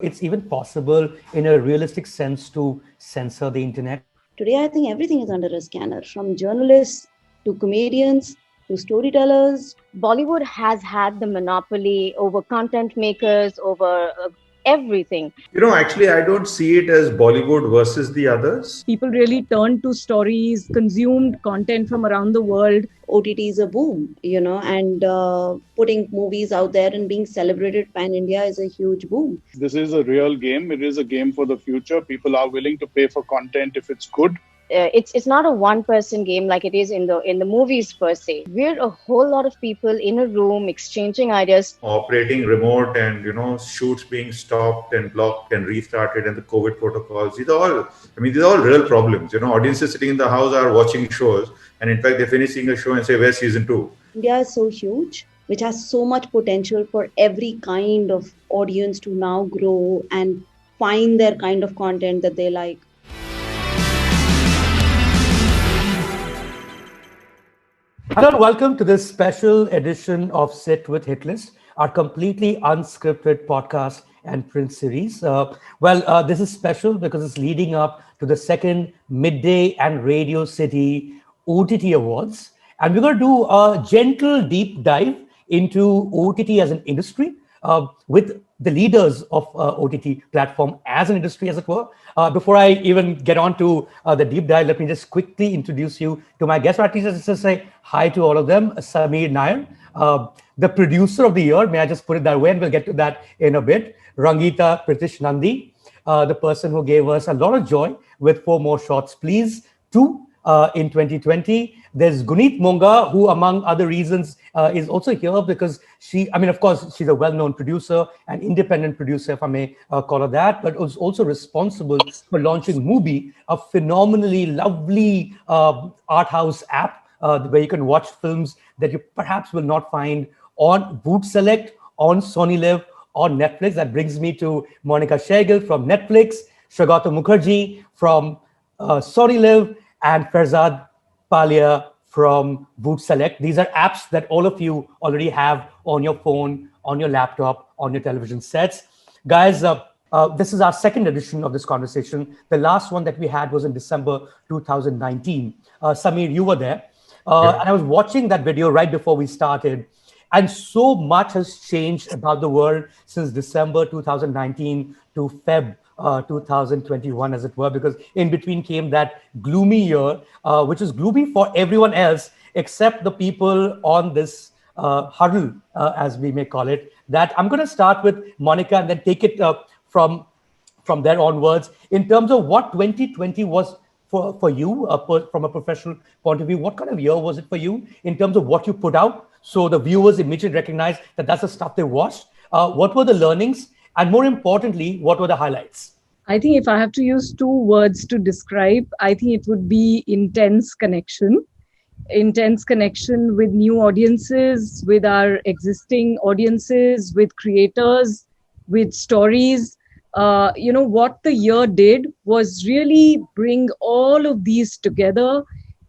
it's even possible in a realistic sense to censor the internet? Today, I think everything is under a scanner, from journalists to comedians to storytellers. Bollywood has had the monopoly over content makers, over everything. Actually, I don't see it as Bollywood versus the others. People really turned to stories, consumed content from around the world. OTT is a boom, and putting movies out there and being celebrated pan India is a huge boom. This is a real game. It is a game for the future. People are willing to pay for content if it's good. It's not a one person game like it is in the movies per se. We're a whole lot of people in a room exchanging ideas, Operating remote and shoots being stopped and blocked and restarted, and the COVID protocols. These are all real problems. Audiences sitting in the house are watching shows, and in fact they're finishing a show and say, where's season 2? India is so huge, which has so much potential for every kind of audience to now grow and find their kind of content that they like. Hello and welcome to this special edition of Sit with Hitlist, our completely unscripted podcast and print series. This is special because it's leading up to the second Midday and Radio City OTT Awards. And we're going to do a gentle deep dive into OTT as an industry with the leaders of OTT platform as an industry, as it were. Before I even get on to the deep dive, let me just quickly introduce you to my guests. At least just say hi to all of them. Sameer Nair, the producer of the year, may I just put it that way, and we'll get to that in a bit. Rangita Nandy, the person who gave us a lot of joy with 4 More Shots, Please, 2 in 2020. There's Guneet Monga, who, among other reasons, is also here because of course, she's a well-known producer, an independent producer, if I may call her that, but was also responsible for launching Mubi, a phenomenally lovely art house app where you can watch films that you perhaps will not find on Voot Select, on Sony Live, on Netflix. That brings me to Mayank Shekhar from Netflix, Sugata Mukherjee from Sony Live, and Ferzad Palia from Voot Select. These are apps that all of you already have on your phone, on your laptop, on your television sets. Guys, this is our second edition of this conversation. The last one that we had was in December 2019. Sameer, you were there. And I was watching that video right before we started. And so much has changed about the world since December 2019 to Feb 2021, as it were, because in between came that gloomy year, which is gloomy for everyone else except the people on this huddle, as we may call it. That I'm going to start with Monica and then take it from there onwards. In terms of what 2020 was for you, from a professional point of view, what kind of year was it for you in terms of what you put out? So the viewers immediately recognize that that's the stuff they watched. What were the learnings? And more importantly, what were the highlights? I think if I have to use 2 words to describe, I think it would be intense connection. Intense connection with new audiences, with our existing audiences, with creators, with stories. What the year did was really bring all of these together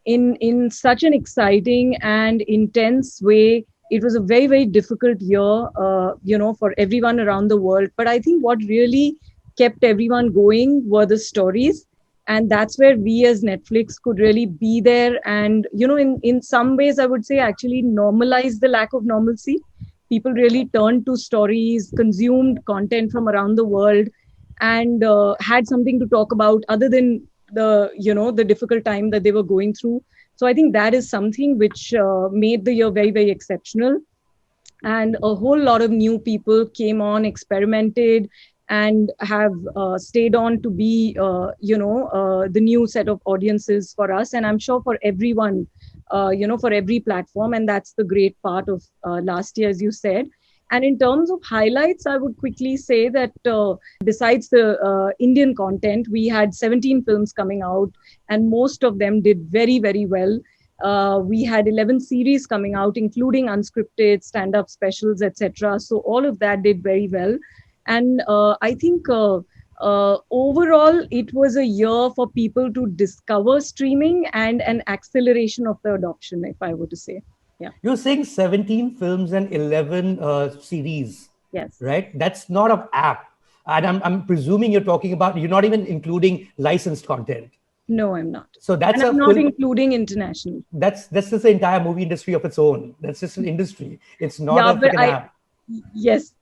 in such an exciting and intense way. It was a very, very difficult year, for everyone around the world. But I think what really kept everyone going were the stories. And that's where we as Netflix could really be there. And, in some ways, I would say actually normalize the lack of normalcy. People really turned to stories, consumed content from around the world, and had something to talk about other than the difficult time that they were going through. So I think that is something which made the year very, very exceptional. And a whole lot of new people came on, experimented, and have stayed on to be, the new set of audiences for us. And I'm sure for everyone, for every platform. And that's the great part of last year, as you said. And in terms of highlights, I would quickly say that besides the Indian content, we had 17 films coming out, and most of them did very, very well. We had 11 series coming out, including unscripted, stand-up specials, etc. So all of that did very well. And I think overall, it was a year for people to discover streaming and an acceleration of the adoption, if I were to say. Yeah. You're saying 17 films and 11 series. Yes. Right? That's not an app. And I'm presuming you're not even including licensed content. No, I'm not. So that's And a I'm not film. including international. That's just the entire movie industry of its own. That's just an industry. It's not Yeah, a but freaking app. yes.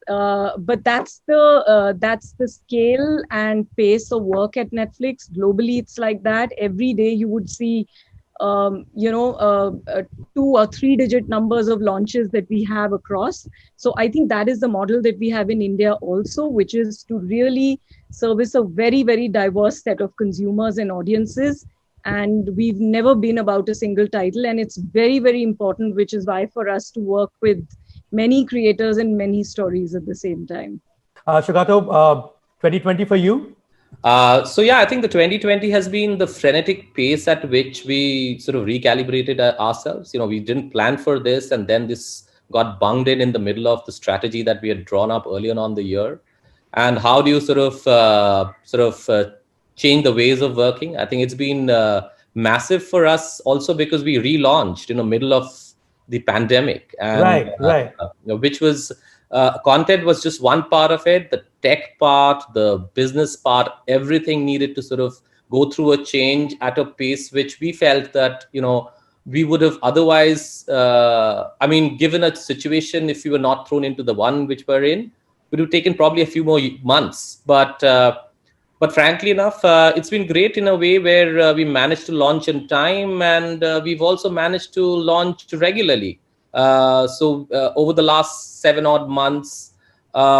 But that's the scale and pace of work at Netflix. Globally, it's like that. Every day you would see, you know, 2 or 3 digit numbers of launches that we have across. So I think that is the model that we have in India also, which is to really service a very, very diverse set of consumers and audiences. And we've never been about a single title, and it's very, very important, which is why for us to work with many creators and many stories at the same time. Shugato, 2020 for you? So yeah, I think the 2020 has been the frenetic pace at which we sort of recalibrated ourselves. We didn't plan for this, and then this got bunged in the middle of the strategy that we had drawn up earlier on the year. And how do you sort of change the ways of working? I think it's been massive for us also because we relaunched in the middle of the pandemic, and Right. which was content was just one part of it. The tech part, the business part, everything needed to sort of go through a change at a pace which we felt that we would have otherwise. I mean, given a situation, if we were not thrown into the one which we're in, would have taken probably a few more months. But frankly enough, it's been great in a way where we managed to launch in time, and we've also managed to launch regularly. So over the last 7 odd months,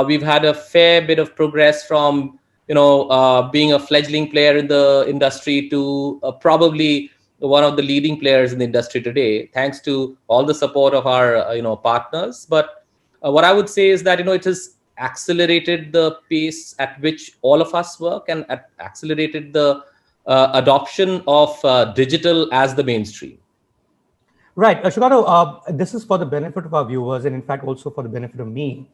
we've had a fair bit of progress from being a fledgling player in the industry to probably one of the leading players in the industry today, thanks to all the support of our partners. But what I would say is that it has accelerated the pace at which all of us work, and accelerated the adoption of digital as the mainstream. Right. Shugato, this is for the benefit of our viewers, and in fact also for the benefit of me.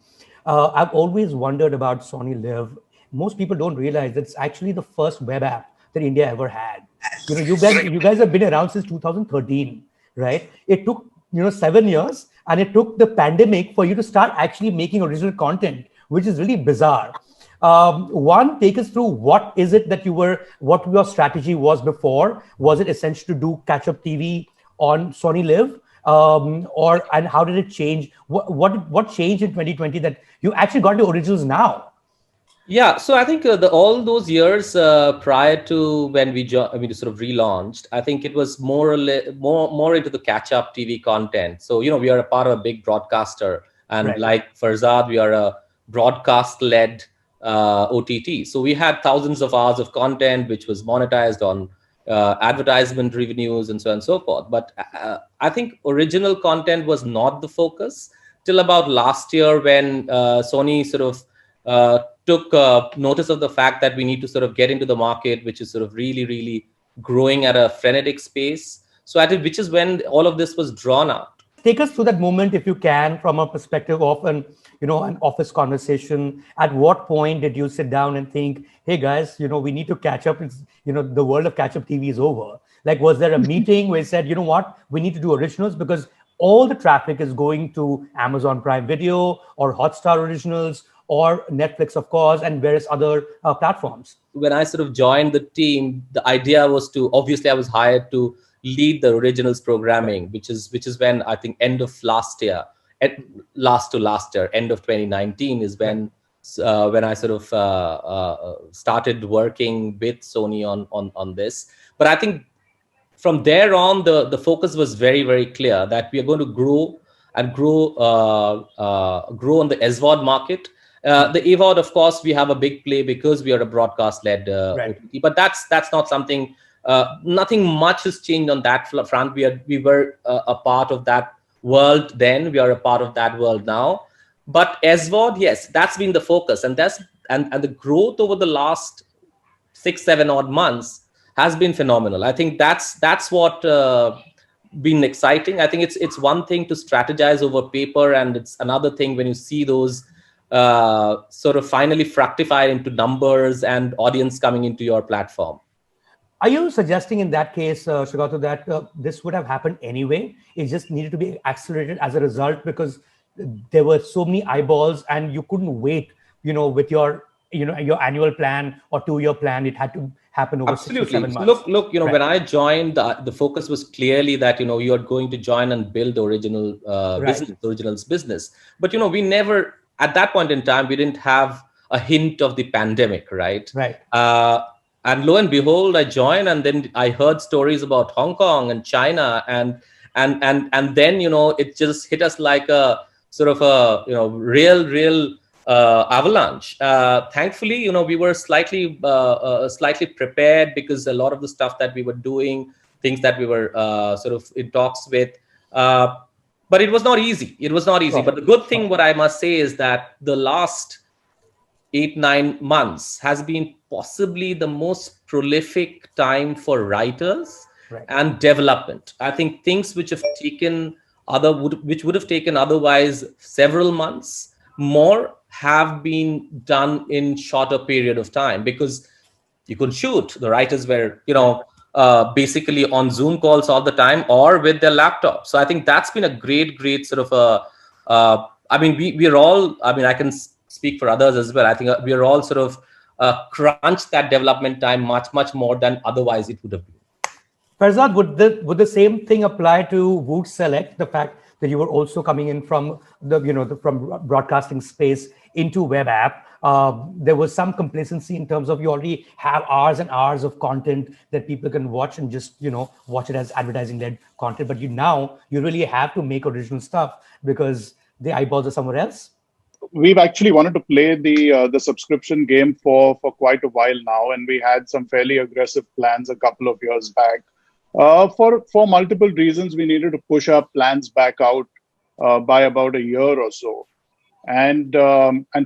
I've always wondered about Sony Live. Most people don't realize that it's actually the first web app that India ever had. You guys have been around since 2013, right? It took 7 years, and it took the pandemic for you to start actually making original content, which is really bizarre. One, take us through what is it that what your strategy was before? Was it essentially to do catch-up TV on Sony Live, and how did it change? What changed in 2020 that you actually got the originals now? Yeah, so I think all those years prior to when we sort of relaunched, I think it was more into the catch-up TV content. So we are a part of a big broadcaster, and Right. like Ferzad, we are a broadcast-led OTT. So we had thousands of hours of content which was monetized on advertisement revenues and so on and so forth. But I think original content was not the focus till about last year, when Sony sort of took notice of the fact that we need to sort of get into the market, which is sort of really, really growing at a frenetic space. So I think which is when all of this was drawn out. Take us through that moment, if you can, from a perspective of an office conversation. At what point did you sit down and think, hey guys, we need to catch up? It's, the world of catch up TV is over. Like, was there a meeting where you said, you know what, we need to do originals because all the traffic is going to Amazon Prime Video or Hotstar originals or Netflix, of course, and various other platforms? When I sort of joined the team, the idea was to, obviously I was hired to lead the originals programming, which is when I think end of last year, last year, end of 2019 is when I sort of started working with Sony on this. But I think from there on, the focus was very, very clear that we are going to grow on the SVOD market. The AVOD, of course, we have a big play because we are a broadcast-led OTT, but that's not something. Nothing much has changed on that front. We were a part of that world then. We are a part of that world now. But SVOD, yes, that's been the focus, and the growth over the last 6-7 odd months has been phenomenal. I think that's what been exciting. I think it's one thing to strategize over paper, and it's another thing when you see those sort of finally fructify into numbers and audience coming into your platform. Are you suggesting in that case, Sugata, that this would have happened anyway? It just needed to be accelerated as a result because there were so many eyeballs and you couldn't wait, with your your annual plan or 2-year plan. It had to happen over 6 to Absolutely. 7 months. Look, Right. when I joined, the focus was clearly that, you're going to join and build the original Right. originals business. But, we never, at that point in time, we didn't have a hint of the pandemic, right? Right. And lo and behold, I joined, and then I heard stories about Hong Kong and China, and then, it just hit us like a sort of a, real avalanche. Thankfully, we were slightly prepared, because a lot of the stuff that we were doing, things that we were sort of in talks with, but it was not easy. It was not easy. Sure. But the good thing, what I must say, is that the last 8-9 months has been possibly the most prolific time for writers Right. and development. I think things which have taken which would have taken otherwise several months more have been done in shorter period of time, because you could shoot. The writers were, basically on Zoom calls all the time, or with their laptop. So I think that's been a great sort of I mean, we're all, I mean, I can speak for others as well. I think we are all sort of crunched that development time much more than otherwise it would have been. Ferzad, would the same thing apply to Voot Select? The fact that you were also coming in from from broadcasting space into web app, there was some complacency in terms of you already have hours and hours of content that people can watch and just watch it as advertising led content. But you really have to make original stuff because the eyeballs are somewhere else. We've actually wanted to play the subscription game for quite a while now, and we had some fairly aggressive plans a couple of years back. For multiple reasons, we needed to push our plans back out by about a year or so, and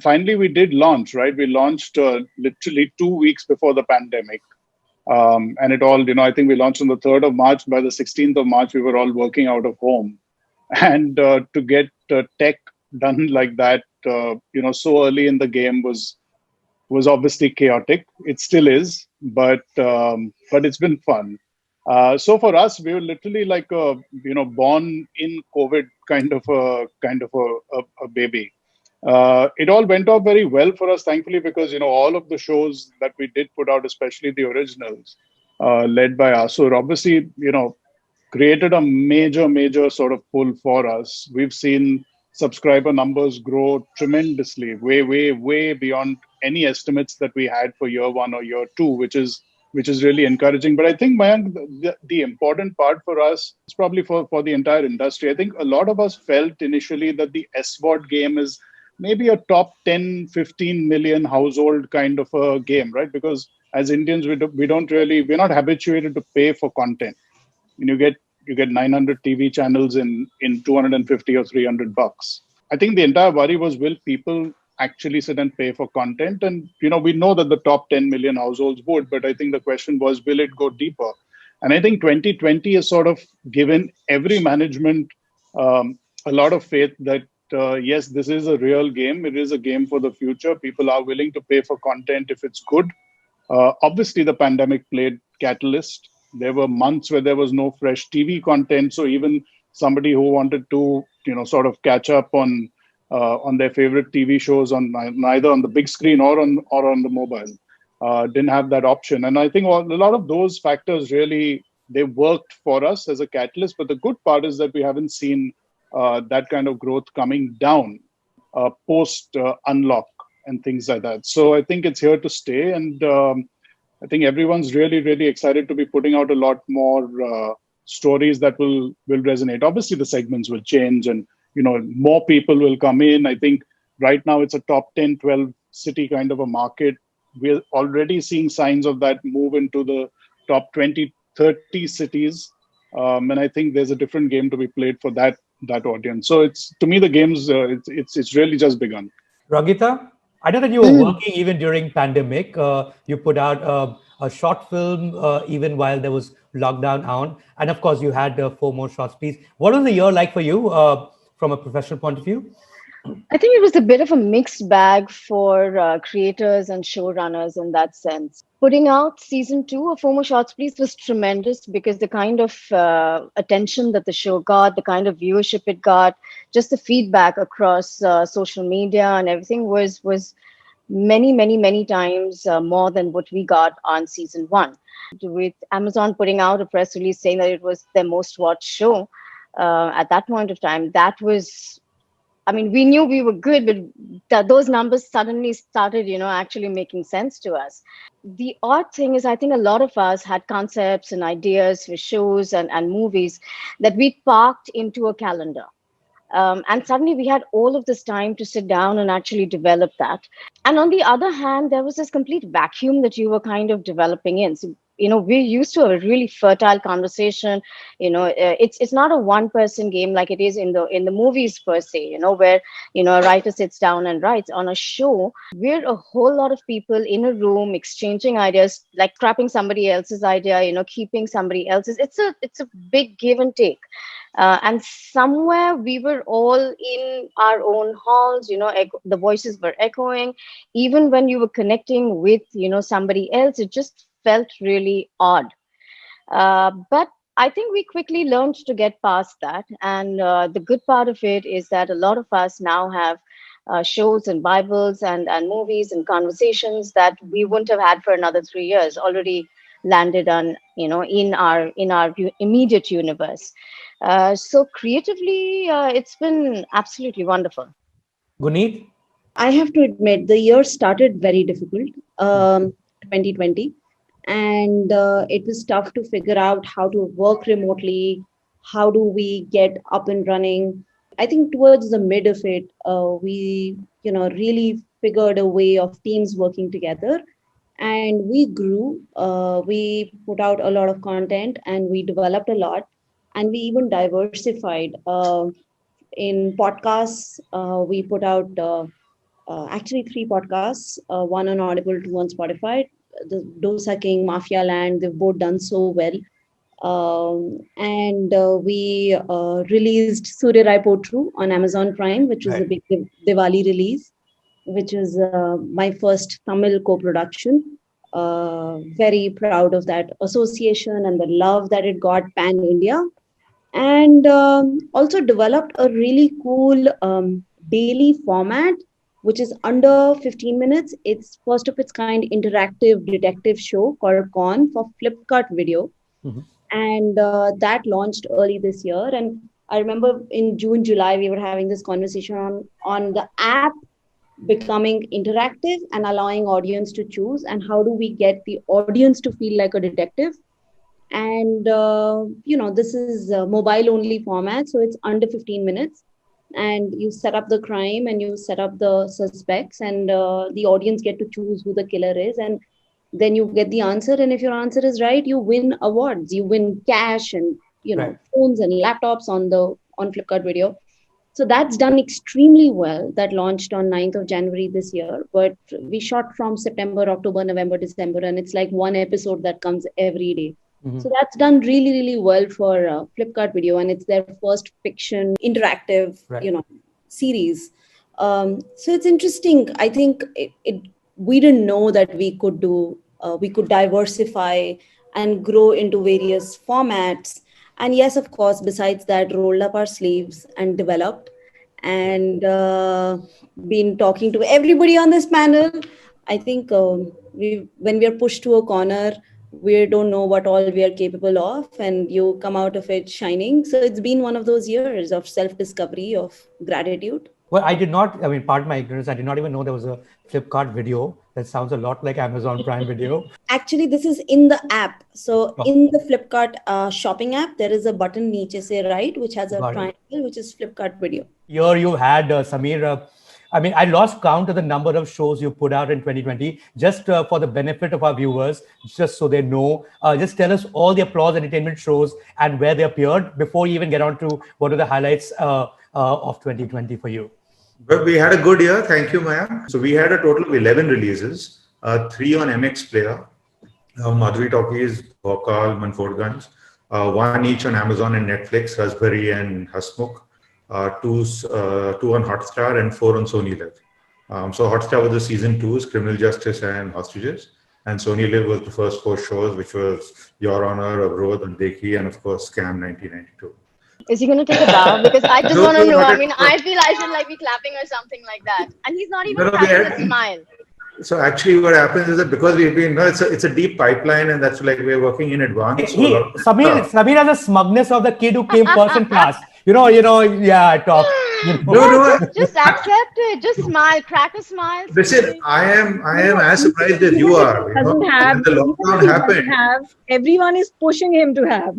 finally we did launch. Right, we launched literally 2 weeks before the pandemic, and it all, I think we launched on the 3rd of March. By the 16th of March, we were all working out of home, and to get tech done like that, so early in the game was obviously chaotic. It still is, but it's been fun. So for us, we were literally like a born in COVID kind of a baby. It all went off very well for us, thankfully, because all of the shows that we did put out, especially the originals, led by Asur, obviously created a major sort of pull for us. We've seen subscriber numbers grow tremendously, way beyond any estimates that we had for year one or year two, which is really encouraging. But I think, Mayank, the important part for us, it's probably for the entire industry. I think a lot of us felt initially that the SVOD game is maybe a top 10, 15 million household kind of a game, right? Because as Indians, we're not habituated to pay for content. You get 900 TV channels in 250 or $300. I think the entire worry was, will people actually sit and pay for content? And we know that the top 10 million households would, but I think the question was, will it go deeper? And I think 2020 has sort of given every management a lot of faith that yes, this is a real game. It is a game for the future. People are willing to pay for content if it's good. Obviously, the pandemic played catalyst. There were months where there was no fresh TV content, so even somebody who wanted to, sort of catch up on their favorite TV shows on neither on the big screen or on the mobile, didn't have that option. And I think a lot of those factors really, they worked for us as a catalyst. But the good part is that we haven't seen that kind of growth coming down post unlock and things like that. So I think it's here to stay, and I think everyone's really excited to be putting out a lot more stories that will resonate. Obviously, the segments will change, and more people will come in. I think right now it's a top 10, 12 city kind of a market. We're already seeing signs of that move into the top 20, 30 cities, and I think there's a different game to be played for that audience. So it's, to me, the game's it's really just begun. Rangita, I know that you were working even during pandemic. You put out a short film even while there was lockdown on, and of course you had 4 more shorts. Please, what was the year like for you from a professional point of view? I think it was a bit of a mixed bag for creators and showrunners in that sense. Putting out season 2 of Four More Shots Please was tremendous, because the kind of attention that the show got, the kind of viewership it got, just the feedback across social media and everything was many times more than what we got on season one. With Amazon putting out a press release saying that it was their most watched show at that point of time, that was, I mean, we knew we were good, but those numbers suddenly started, actually making sense to us. The odd thing is, I think a lot of us had concepts and ideas for shows and movies that we parked into a calendar. And suddenly we had all of this time to sit down and actually develop that. And on the other hand, there was this complete vacuum that you were kind of developing in. So, we're used to a really fertile conversation. It's not a one person game like it is in the movies per se, where a writer sits down and writes. On a show, we're a whole lot of people in a room exchanging ideas, like scrapping somebody else's idea, keeping somebody else's. It's a big give and take. And somewhere we were all in our own halls, the voices were echoing. Even when you were connecting with, somebody else, it just felt really odd. But I think we quickly learned to get past that. And the good part of it is that a lot of us now have shows and Bibles and movies and conversations that we wouldn't have had for another 3 years already landed on, in our immediate universe. So creatively, it's been absolutely wonderful. Guneet? I have to admit, the year started very difficult, 2020, and it was tough to figure out how to work remotely, how do we get up and running. I think towards the mid of it, we, really figured a way of teams working together, and we grew. We put out a lot of content, and we developed a lot, and we even diversified. In podcasts, we put out actually three podcasts, one on Audible, two on Spotify. The Dosa King, Mafia Land, they've both done so well. And we released Surya Rai Potru on Amazon Prime, which was a big Diwali release, which is my first Tamil co-production. Very proud of that association and the love that it got pan-India. And also developed a really cool daily format, which is under 15 minutes. It's first of its kind interactive detective show called Con for Flipkart Video. Mm-hmm. And that launched early this year. And I remember in June, July, we were having this conversation on the app becoming interactive and allowing audience to choose, and how do we get the audience to feel like a detective. And this is a mobile only format, so it's under 15 minutes, and you set up the crime and you set up the suspects, and the audience get to choose who the killer is, and then you get the answer. And if your answer is right, you win awards, you win cash, and phones and laptops on Flipkart Video. So that's done extremely well. That launched on 9th of January this year. But we shot from September, October, November, December, and it's like one episode that comes every day. Mm-hmm. So that's done really, really well for Flipkart Video, and it's their first fiction interactive, series. So it's interesting. I think we didn't know that we could we could diversify and grow into various formats. And yes, of course, besides that, rolled up our sleeves and developed, and been talking to everybody on this panel. I think when we are pushed to a corner, we don't know what all we are capable of, and you come out of it shining. So it's been one of those years of self-discovery, of gratitude. Well, I did not, pardon my ignorance, I did not even know there was a Flipkart Video. That sounds a lot like Amazon Prime Video. Actually, this is in the app. So in the Flipkart shopping app, there is a button niche se right, which has a triangle, which is Flipkart Video. Here you had, Samir, I lost count of the number of shows you put out in 2020, just for the benefit of our viewers, just so they know. Just tell us all the Applause Entertainment shows and where they appeared before you even get on to what are the highlights of 2020 for you. Well, we had a good year. Thank you, Mayank. So we had a total of 11 releases, 3 on MX Player, Madhuri Talkies, Bhokal, Manfordganj, 1 each on Amazon and Netflix, Raspberry and Hasmukh, 2 on Hotstar, and 4 on Sony Live. So Hotstar was the season 2's Criminal Justice and Hostages, and Sony Live was the first 4 shows, which was Your Honor, Avrodh, and Dekhi, and of course Scam 1992. Is he going to take a bow? Because I just want to know. I feel I should be clapping or something like that. And he's not even having a smile. So actually, what happens is that because we've been, no, it's a deep pipeline, and that's like we're working in advance. So a lot of Samir has a smugness of the kid who came first in class. Yeah, I talk. No, no. Just accept it. Just smile. Crack a smile. Listen, I am as surprised as you Even if are. he doesn't have, When the even if lockdown he doesn't happened, have, everyone is pushing him to have.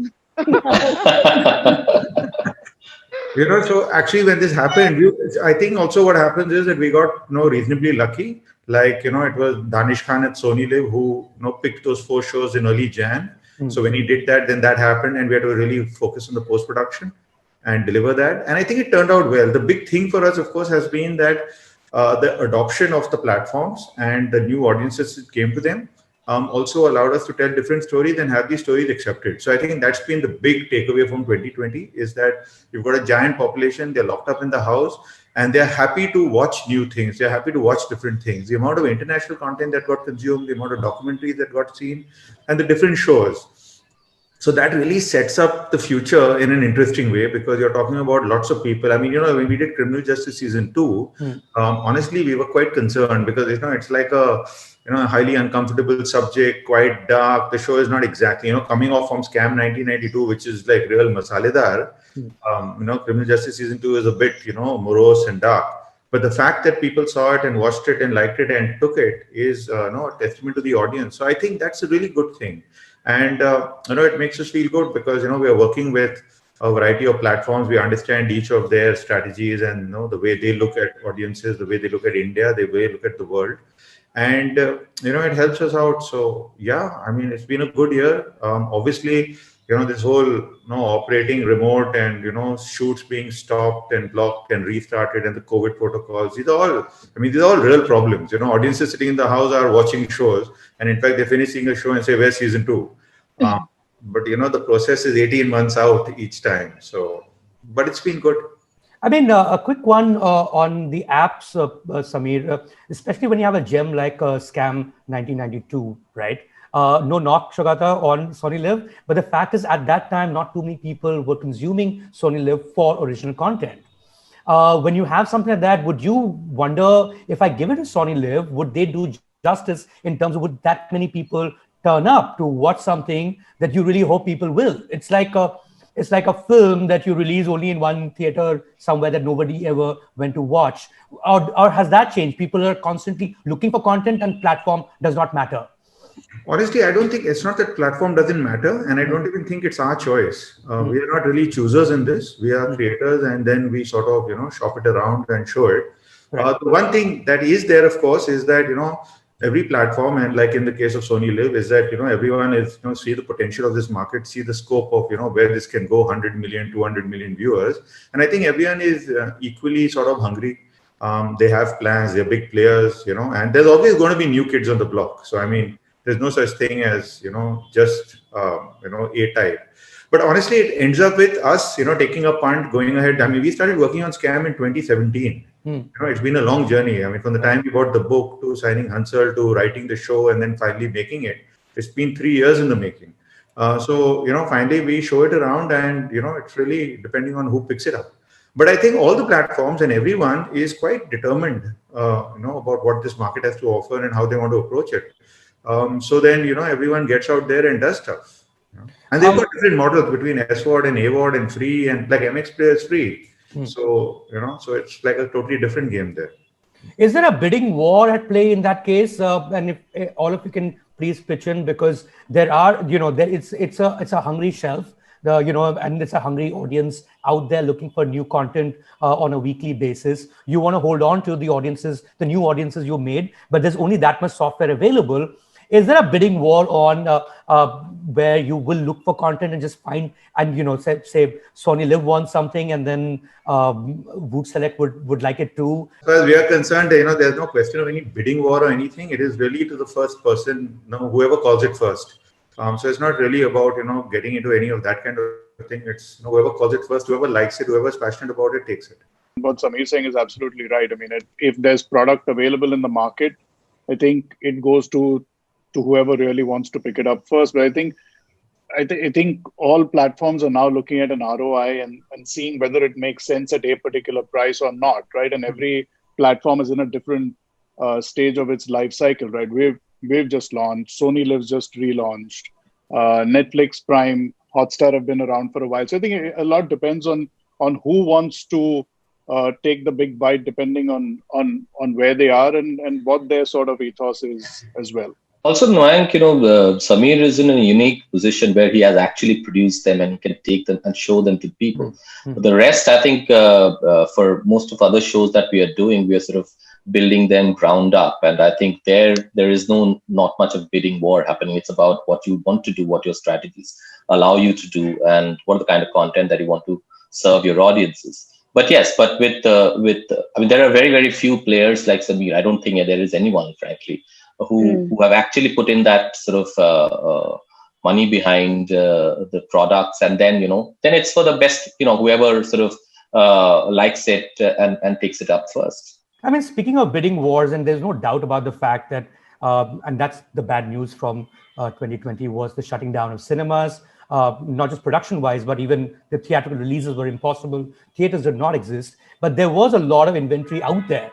so actually when this happened, I think also what happens is that we got reasonably lucky. Like it was Danish Khan at Sony Live who picked those 4 shows in early Jan. So when he did that, then that happened, and we had to really focus on the post production and deliver that. And I think it turned out well. The big thing for us, of course, has been that the adoption of the platforms and the new audiences that came to them also allowed us to tell different stories and have these stories accepted. So I think that's been the big takeaway from 2020 is that you've got a giant population, they're locked up in the house, and they're happy to watch new things. They're happy to watch different things. The amount of international content that got consumed, the amount of documentaries that got seen, and the different shows. So that really sets up the future in an interesting way because you're talking about lots of people. I mean, when we did Criminal Justice season 2, honestly, we were quite concerned because it's like a highly uncomfortable subject, quite dark. The show is not exactly coming off from Scam 1992, which is like real masaledar. Criminal Justice season 2 is a bit morose and dark. But the fact that people saw it and watched it and liked it and took it is a testament to the audience. So I think that's a really good thing. And it makes us feel good because we are working with a variety of platforms. We understand each of their strategies and the way they look at audiences, the way they look at India, the way they look at the world, and it helps us out. So yeah, I mean it's been a good year. Obviously, this whole operating remote and shoots being stopped and blocked and restarted and the COVID protocols. These are all real problems. Audiences sitting in the house are watching shows, and in fact they're finishing a show and say, "Where's season 2?" But the process is 18 months out each time. So, but it's been good. I mean, a quick one on the apps, Samir, especially when you have a gem like Scam 1992, right? No knock, Sugata, on Sony Live. But the fact is, at that time, not too many people were consuming Sony Live for original content. When you have something like that, would you wonder if I give it to Sony Live, would they do justice in terms of would that many people turn up to watch something that you really hope people will? It's like a film that you release only in one theater somewhere that nobody ever went to watch. Or has that changed? People are constantly looking for content and platform does not matter. Honestly, I don't think it's not that platform doesn't matter, and I don't even think it's our choice. We are not really choosers in this. We are creators, and then we sort of shop it around and show it. Right. The one thing that is there, of course, is that every platform, and like in the case of Sony Live, is that everyone is see the potential of this market, see the scope of where this can go, 100 million, 200 million viewers, and I think everyone is equally sort of hungry. They have plans, they're big players, and there's always going to be new kids on the block. So I mean, there's no such thing as just A type. But honestly, it ends up with us taking a punt, going ahead. I mean, we started working on Scam in 2017. It's been a long journey. I mean, from the time we bought the book to signing Hansel to writing the show and then finally making it, it's been 3 years in the making. So finally we show it around, and it's really depending on who picks it up. But I think all the platforms and everyone is quite determined, about what this market has to offer and how they want to approach it. So then everyone gets out there and does stuff. And they've got different models between SVOD and AVOD and free, and like MX Player is free. So so it's like a totally different game there. Is there a bidding war at play in that case? And if all of you can please pitch in, because there are it's a hungry shelf. And it's a hungry audience out there looking for new content on a weekly basis. You want to hold on to the audiences, the new audiences you made, but there's only that much software available. Is there a bidding war on where you will look for content and just find, and say Sony Live wants something and then Voot Select would like it too? As far as we are concerned, there's no question of any bidding war or anything. It is really to the first person, whoever calls it first. So it's not really about getting into any of that kind of thing. It's whoever calls it first, whoever likes it, whoever's passionate about it takes it. What Sameer's saying is absolutely right. I mean, if there's product available in the market, I think it goes to whoever really wants to pick it up first. But I think all platforms are now looking at an ROI and seeing whether it makes sense at a particular price or not, right? And every platform is in a different stage of its life cycle, right? We've just launched. Sony Live's just relaunched. Netflix, Prime, Hotstar have been around for a while. So I think a lot depends on who wants to take the big bite, depending on where they are and what their sort of ethos is as well. Also, Mayank, Samir is in a unique position where he has actually produced them and can take them and show them to people. Mm-hmm. But the rest, I think, for most of other shows that we are doing, we are sort of building them ground up. And I think there is not much of bidding war happening. It's about what you want to do, what your strategies allow you to do, and what are the kind of content that you want to serve your audiences. But yes, but I mean, there are very, very few players like Samir. I don't think there is anyone, frankly, who have actually put in that sort of money behind the products, and then then it's for the best, whoever sort of likes it and picks it up first. I mean, speaking of bidding wars, and there's no doubt about the fact that, and that's the bad news from 2020, was the shutting down of cinemas, not just production-wise, but even the theatrical releases were impossible. Theaters did not exist, but there was a lot of inventory out there.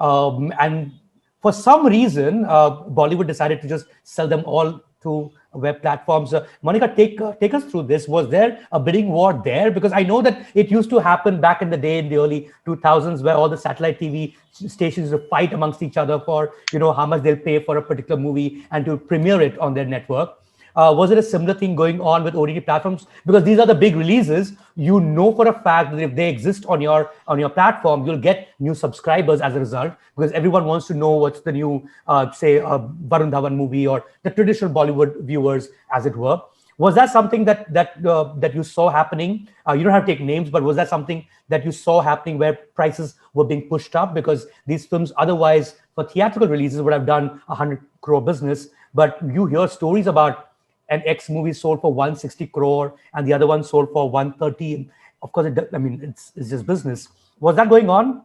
And for some reason, Bollywood decided to just sell them all to web platforms. Monica, take us through this. Was there a bidding war there? Because I know that it used to happen back in the day, in the early 2000s, where all the satellite TV stations would fight amongst each other for how much they'll pay for a particular movie and to premiere it on their network. Was it a similar thing going on with OTT platforms? Because these are the big releases. You know for a fact that if they exist on your platform, you'll get new subscribers as a result, because everyone wants to know what's the new, say, Varun Dhawan movie, or the traditional Bollywood viewers, as it were. Was that something that you saw happening? You don't have to take names, but was that something that you saw happening where prices were being pushed up because these films otherwise for theatrical releases would have done 100 crore business, but you hear stories about an X movie sold for 160 crore and the other one sold for 130. Of course, it's just business. Was that going on,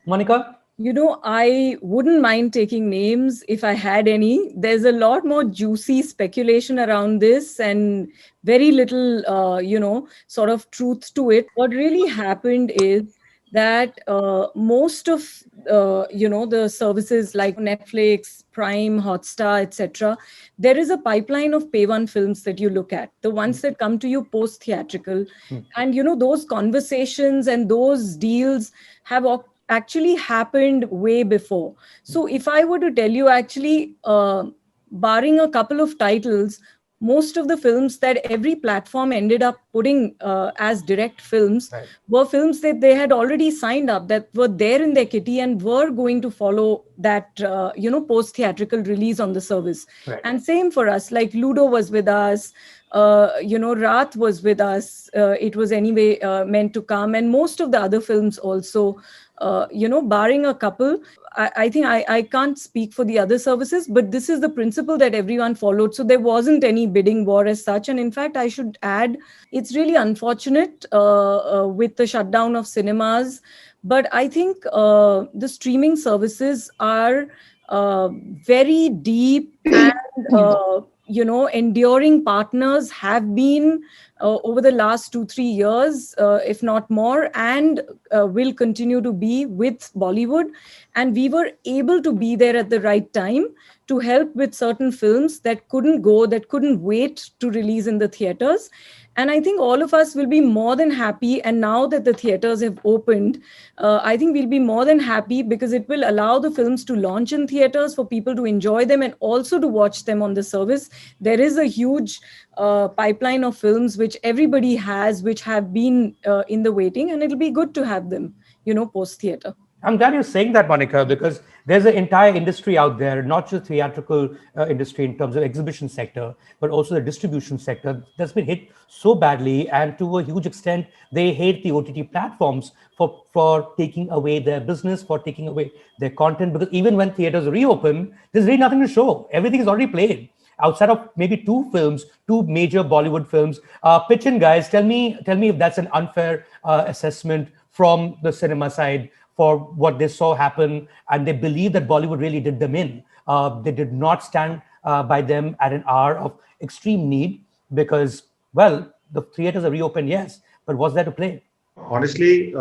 Monica? I wouldn't mind taking names if I had any. There's a lot more juicy speculation around this and very little, sort of truth to it. What really happened is that most of the services like Netflix, Prime, Hotstar, etc., there is a pipeline of pay one films that you look at, the ones that come to you post theatrical, and those conversations and those deals have actually happened way before. So if I were to tell you, actually, barring a couple of titles, most of the films that every platform ended up putting as direct films were films that they had already signed up, that were there in their kitty and were going to follow that, post-theatrical release on the service. Right. And same for us, like Ludo was with us, Raat was with us. It was anyway meant to come. And most of the other films also, barring a couple, I think I can't speak for the other services, but this is the principle that everyone followed. So there wasn't any bidding war as such. And in fact, I should add, it's really unfortunate with the shutdown of cinemas. But I think the streaming services are very deep and, enduring partners have been over the last 2-3 years, if not more, and will continue to be with Bollywood. And we were able to be there at the right time to help with certain films that couldn't wait to release in the theaters. And I think all of us will be more than happy. And now that the theaters have opened, I think we'll be more than happy, because it will allow the films to launch in theaters for people to enjoy them and also to watch them on the service. There is a huge pipeline of films which everybody has, which have been in the waiting, and it'll be good to have them, post theater. I'm glad you're saying that, Monica, because there's an entire industry out there, not just theatrical industry in terms of exhibition sector, but also the distribution sector that's been hit so badly. And to a huge extent, they hate the OTT platforms for taking away their business, for taking away their content, because even when theaters reopen, there's really nothing to show. Everything is already played. Outside of maybe two major Bollywood films. Pitch in, guys. Tell me if that's an unfair assessment from the cinema side for what they saw happen, and they believe that Bollywood really did them in. They did not stand by them at an hour of extreme need, because, well, the theaters are reopened, yes, but was there to play? Honestly,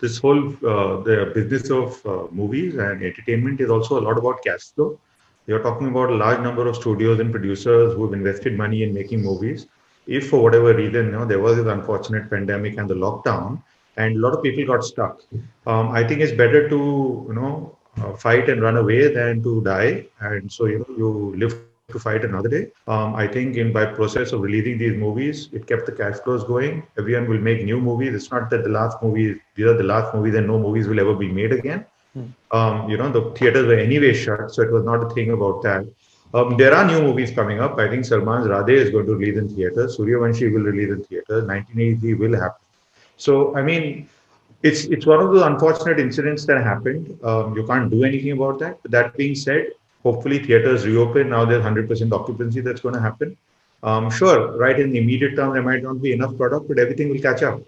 this whole the business of movies and entertainment is also a lot about cash flow. You're talking about a large number of studios and producers who have invested money in making movies. If for whatever reason, there was this unfortunate pandemic and the lockdown, and a lot of people got stuck, I think it's better to fight and run away than to die. And so you live to fight another day. I think in by process of releasing these movies, it kept the cash flows going. Everyone will make new movies. It's not that these are the last movies and no movies will ever be made again. The theaters were anyway shut, so it was not a thing about that. There are new movies coming up. I think Salman's Radhe is going to release in theaters. Suryavanshi will release in theaters. 1983 will happen. So, I mean, it's one of those unfortunate incidents that happened. You can't do anything about that. But that being said, hopefully theaters reopen. Now there's 100% occupancy that's going to happen. Sure, right in the immediate term, there might not be enough product, but everything will catch up.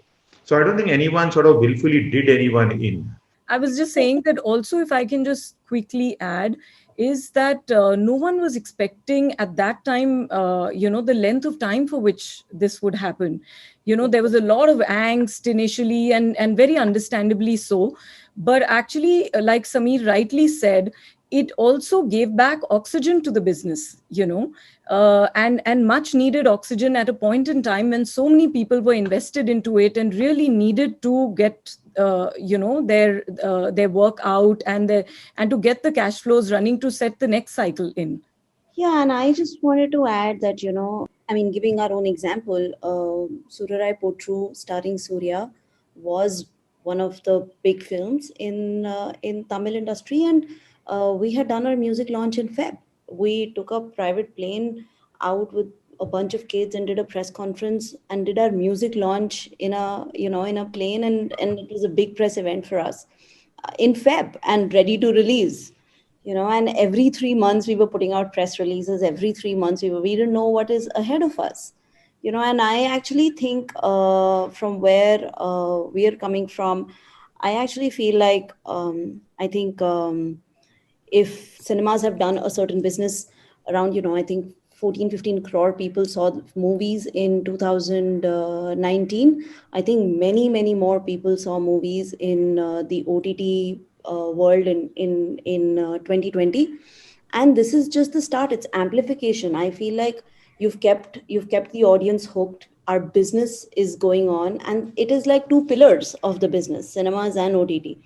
So I don't think anyone sort of willfully did anyone in. I was just saying that also, if I can just quickly add, is that no one was expecting at that time, the length of time for which this would happen. There was a lot of angst initially, and very understandably so. But actually, like Sameer rightly said, it also gave back oxygen to the business, and much needed oxygen at a point in time when so many people were invested into it and really needed to get their work out, and to get the cash flows running to set the next cycle in. Yeah, and I just wanted to add that, I mean, giving our own example, Surarai Potru starring Surya was one of the big films in Tamil industry, and we had done our music launch in Feb. We took a private plane out with a bunch of kids and did a press conference and did our music launch in a plane, and it was a big press event for us in Feb and ready to release. And every 3 months we were putting out press releases. Every 3 months we didn't know what is ahead of us. And I actually think from where we are coming from, I actually feel like I think if cinemas have done a certain business around, I think 14-15 crore people saw movies in 2019. I think many more people saw movies in the OTT world in 2020. And this is just the start. It's amplification. I feel like you've kept the audience hooked. Our business is going on, and it is like two pillars of the business, cinemas and OTT.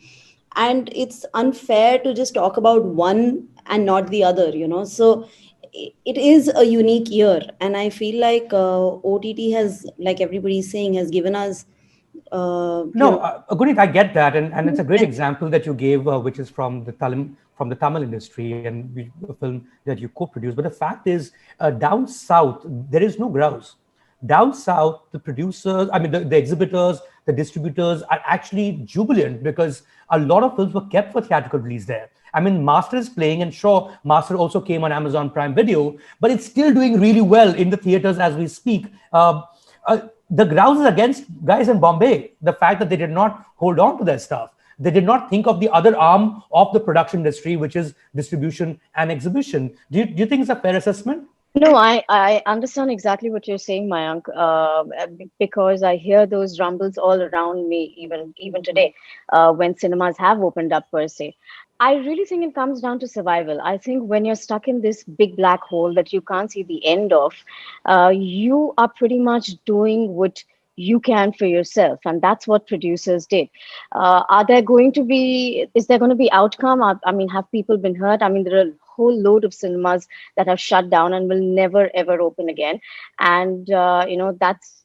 And it's unfair to just talk about one and not the other. So it is a unique year, and I feel like OTT has, like everybody's saying, has given us No, Guneet, I get that, and it's a great and example that you gave, which is from the Tamil industry, and a film that you co-produced. But the fact is, down south there is no grouse. Down south, the producers, I mean, the exhibitors, the distributors are actually jubilant because a lot of films were kept for theatrical release there. I mean, Master is playing, and sure, Master also came on Amazon Prime Video, but it's still doing really well in the theaters as we speak. The grouse is against guys in Bombay. The fact that they did not hold on to their stuff. They did not think of the other arm of the production industry, which is distribution and exhibition. Do you think it's a fair assessment? No, I understand exactly what you're saying, Mayank, because I hear those rumbles all around me, even today, when cinemas have opened up per se. I really think it comes down to survival. I think when you're stuck in this big black hole that you can't see the end of, you are pretty much doing what you can for yourself, and that's what producers did. Is there going to be outcome? I mean, have people been hurt? I mean, there are a whole load of cinemas that have shut down and will never ever open again, and that's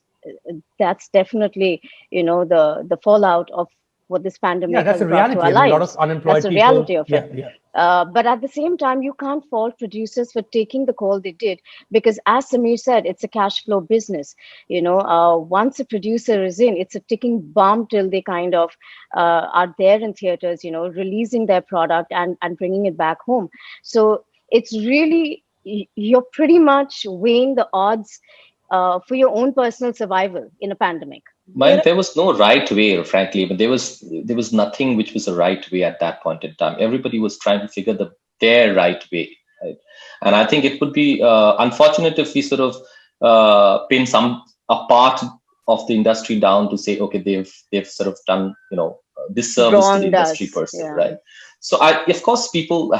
definitely the fallout of what this Yeah, pandemic that's has a brought to reality. our I mean, a lot of lives. That's unemployed the people. reality of Yeah, it. yeah. But at the same time, you can't fault producers for taking the call they did, because, as Samir said, it's a cash flow business. Once a producer is in, it's a ticking bomb till they kind of are there in theaters, releasing their product and bringing it back home. So it's really, you're pretty much weighing the odds for your own personal survival in a pandemic. there Mike, there was no right way, frankly, but there was nothing which was a right way at that point in time. Everybody was trying to figure their right way, right? And I think it would be unfortunate if we sort of pin some a part of the industry down to say, okay, they've sort of done, disservice to the Wronged industry us. per se, Yeah. right? So of course, people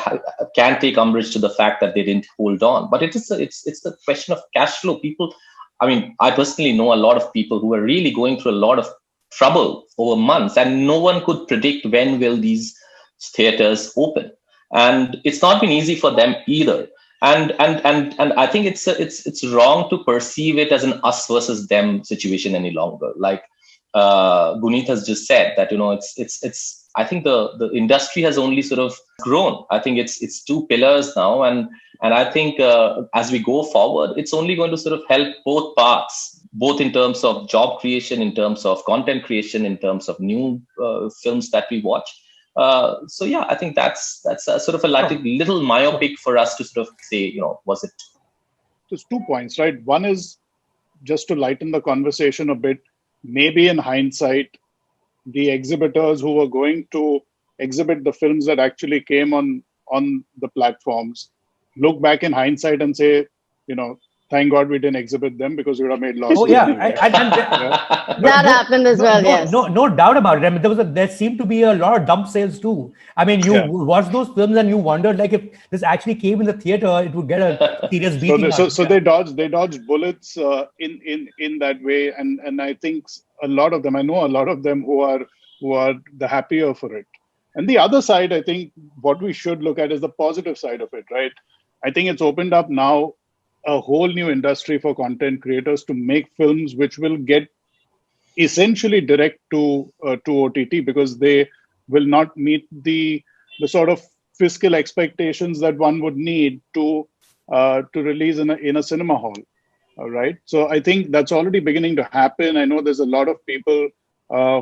can take umbrage to the fact that they didn't hold on, but it's the question of cash flow. People, I mean, I personally know a lot of people who are really going through a lot of trouble over months, and no one could predict when will these theaters open, and it's not been easy for them either. And I think it's wrong to perceive it as an us versus them situation any longer. Like Guneet has just said that, it's I think the industry has only sort of grown. I think it's two pillars now, and I think as we go forward, it's only going to sort of help both parts, both in terms of job creation, in terms of content creation, in terms of new films that we watch. So yeah, I think that's a sort of a little myopic for us to sort of say, was it? There's 2 points, right? One is just to lighten the conversation a bit. Maybe in hindsight, the exhibitors who were going to exhibit the films that actually came on the platforms look back in hindsight and say, thank God we didn't exhibit them, because we would have made losses. Oh yeah, anyway. That happened as well. Yes. No doubt about it. I mean, there seemed to be a lot of dump sales too. I mean, you watch those films and you wondered, like, if this actually came in the theater, it would get a serious beating. So they dodged bullets in that way, and I think a lot of them, I know a lot of them who are the happier for it. And the other side, I think what we should look at is the positive side of it, right? I think it's opened up now a whole new industry for content creators to make films which will get essentially direct to OTT, because they will not meet the sort of fiscal expectations that one would need to release in a cinema hall. All right. So I think that's already beginning to happen. I know there's a lot of people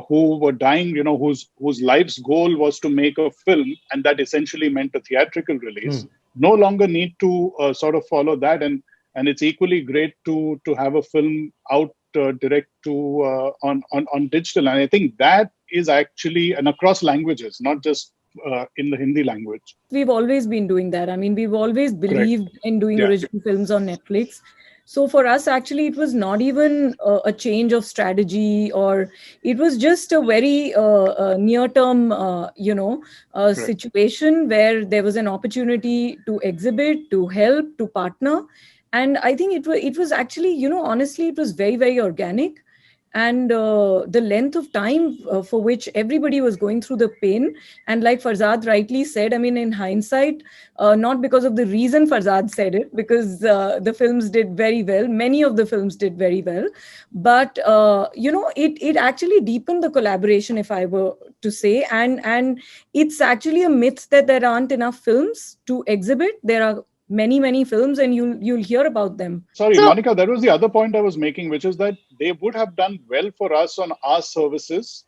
who were dying, whose life's goal was to make a film, and that essentially meant a theatrical release. No longer need to sort of follow that, and it's equally great to have a film out direct to on digital. And I think that is actually, and across languages, not just in the Hindi language. We've always been doing that. I mean, we've always believed in doing original films on Netflix. So for us, actually, it was not even a change of strategy, or it was just a very near-term, situation where there was an opportunity to exhibit, to help, to partner. And I think it was actually, honestly, it was very, very organic. And the length of time for which everybody was going through the pain. And like Ferzad rightly said, I mean, in hindsight, not because of the reason Ferzad said it, because the films did very well. Many of the films did very well. But, it actually deepened the collaboration, if I were to say. And it's actually a myth that there aren't enough films to exhibit. There are many films, and you'll hear about them. Sorry, Monica, that was the other point I was making, which is that they would have done well for us on our services,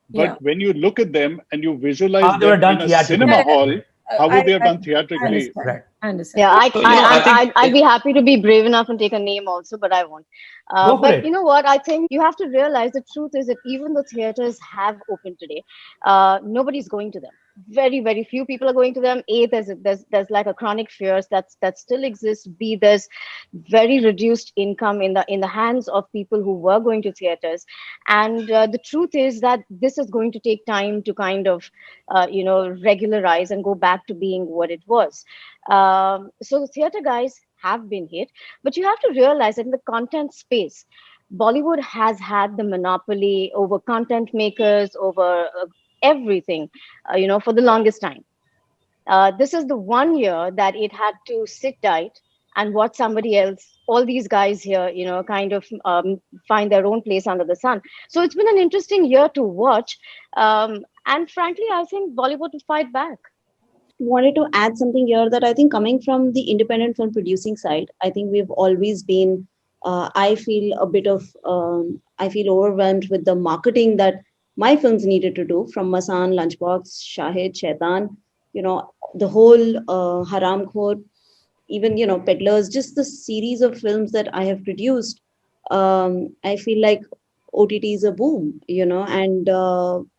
but when you look at them and you visualize them in a cinema hall, how would they have done theatrically? I understand. Yeah, I'd be happy to be brave enough and take a name also, but I won't. But you know what? I think you have to realize the truth is that even though theaters have opened today, nobody's going to them. Very, very few people are going to them. A, there's like a chronic fear that still exists. B, there's very reduced income in the hands of people who were going to theaters. And the truth is that this is going to take time to kind of, regularize and go back to being what it was. So the theater guys have been hit, but you have to realize that in the content space, Bollywood has had the monopoly over content makers, over everything, for the longest time. This is the one year that it had to sit tight and watch somebody else, all these guys here, kind of find their own place under the sun. So it's been an interesting year to watch. And frankly, I think Bollywood will fight back. Wanted to add something here, that I think coming from the independent film producing side, I think we've always been, I feel overwhelmed with the marketing that my films needed to do, from Masan, Lunchbox, Shahid, Shaitan, the whole Haram Khor, even, Peddlers, just the series of films that I have produced. I feel like OTT is a boom, and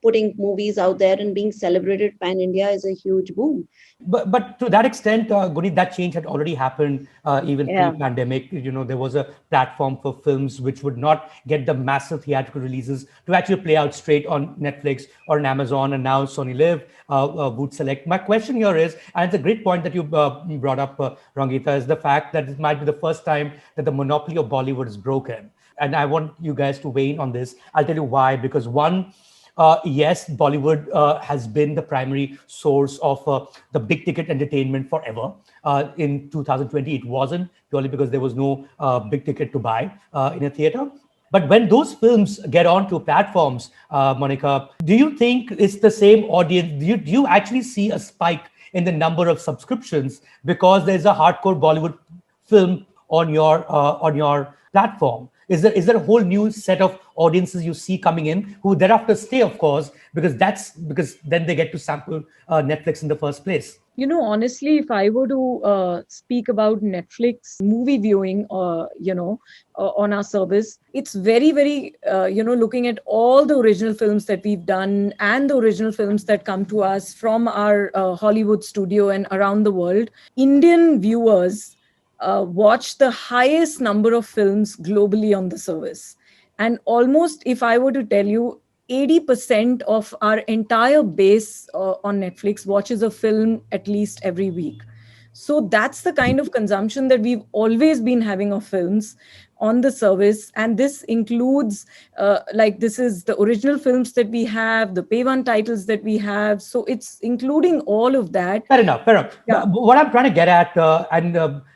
putting movies out there and being celebrated pan India is a huge boom. But to that extent, Guneet, that change had already happened even Yeah. pre-pandemic. There was a platform for films which would not get the massive theatrical releases to actually play out straight on Netflix or on Amazon, and now Sony Live, Voot Select. My question here is, and it's a great point that you brought up, Rangita, is the fact that it might be the first time that the monopoly of Bollywood is broken. And I want you guys to weigh in on this. I'll tell you why. Because one, yes, Bollywood has been the primary source of the big ticket entertainment forever. In 2020, it wasn't, purely because there was no big ticket to buy in a theater. But when those films get onto platforms, Monica, do you think it's the same audience? Do you actually see a spike in the number of subscriptions because there's a hardcore Bollywood film on your platform? Is there a whole new set of audiences you see coming in who thereafter stay, of course, because then they get to sample Netflix in the first place? Honestly, if I were to speak about Netflix movie viewing, on our service, it's very, very, looking at all the original films that we've done and the original films that come to us from our Hollywood studio and around the world. Indian viewers watch the highest number of films globally on the service. And almost, if I were to tell you, 80% of our entire base on Netflix watches a film at least every week. So that's the kind of consumption that we've always been having of films on the service. And this includes, this is the original films that we have, the pay one titles that we have. So it's including all of that. Fair enough. Yeah. What I'm trying to get at, and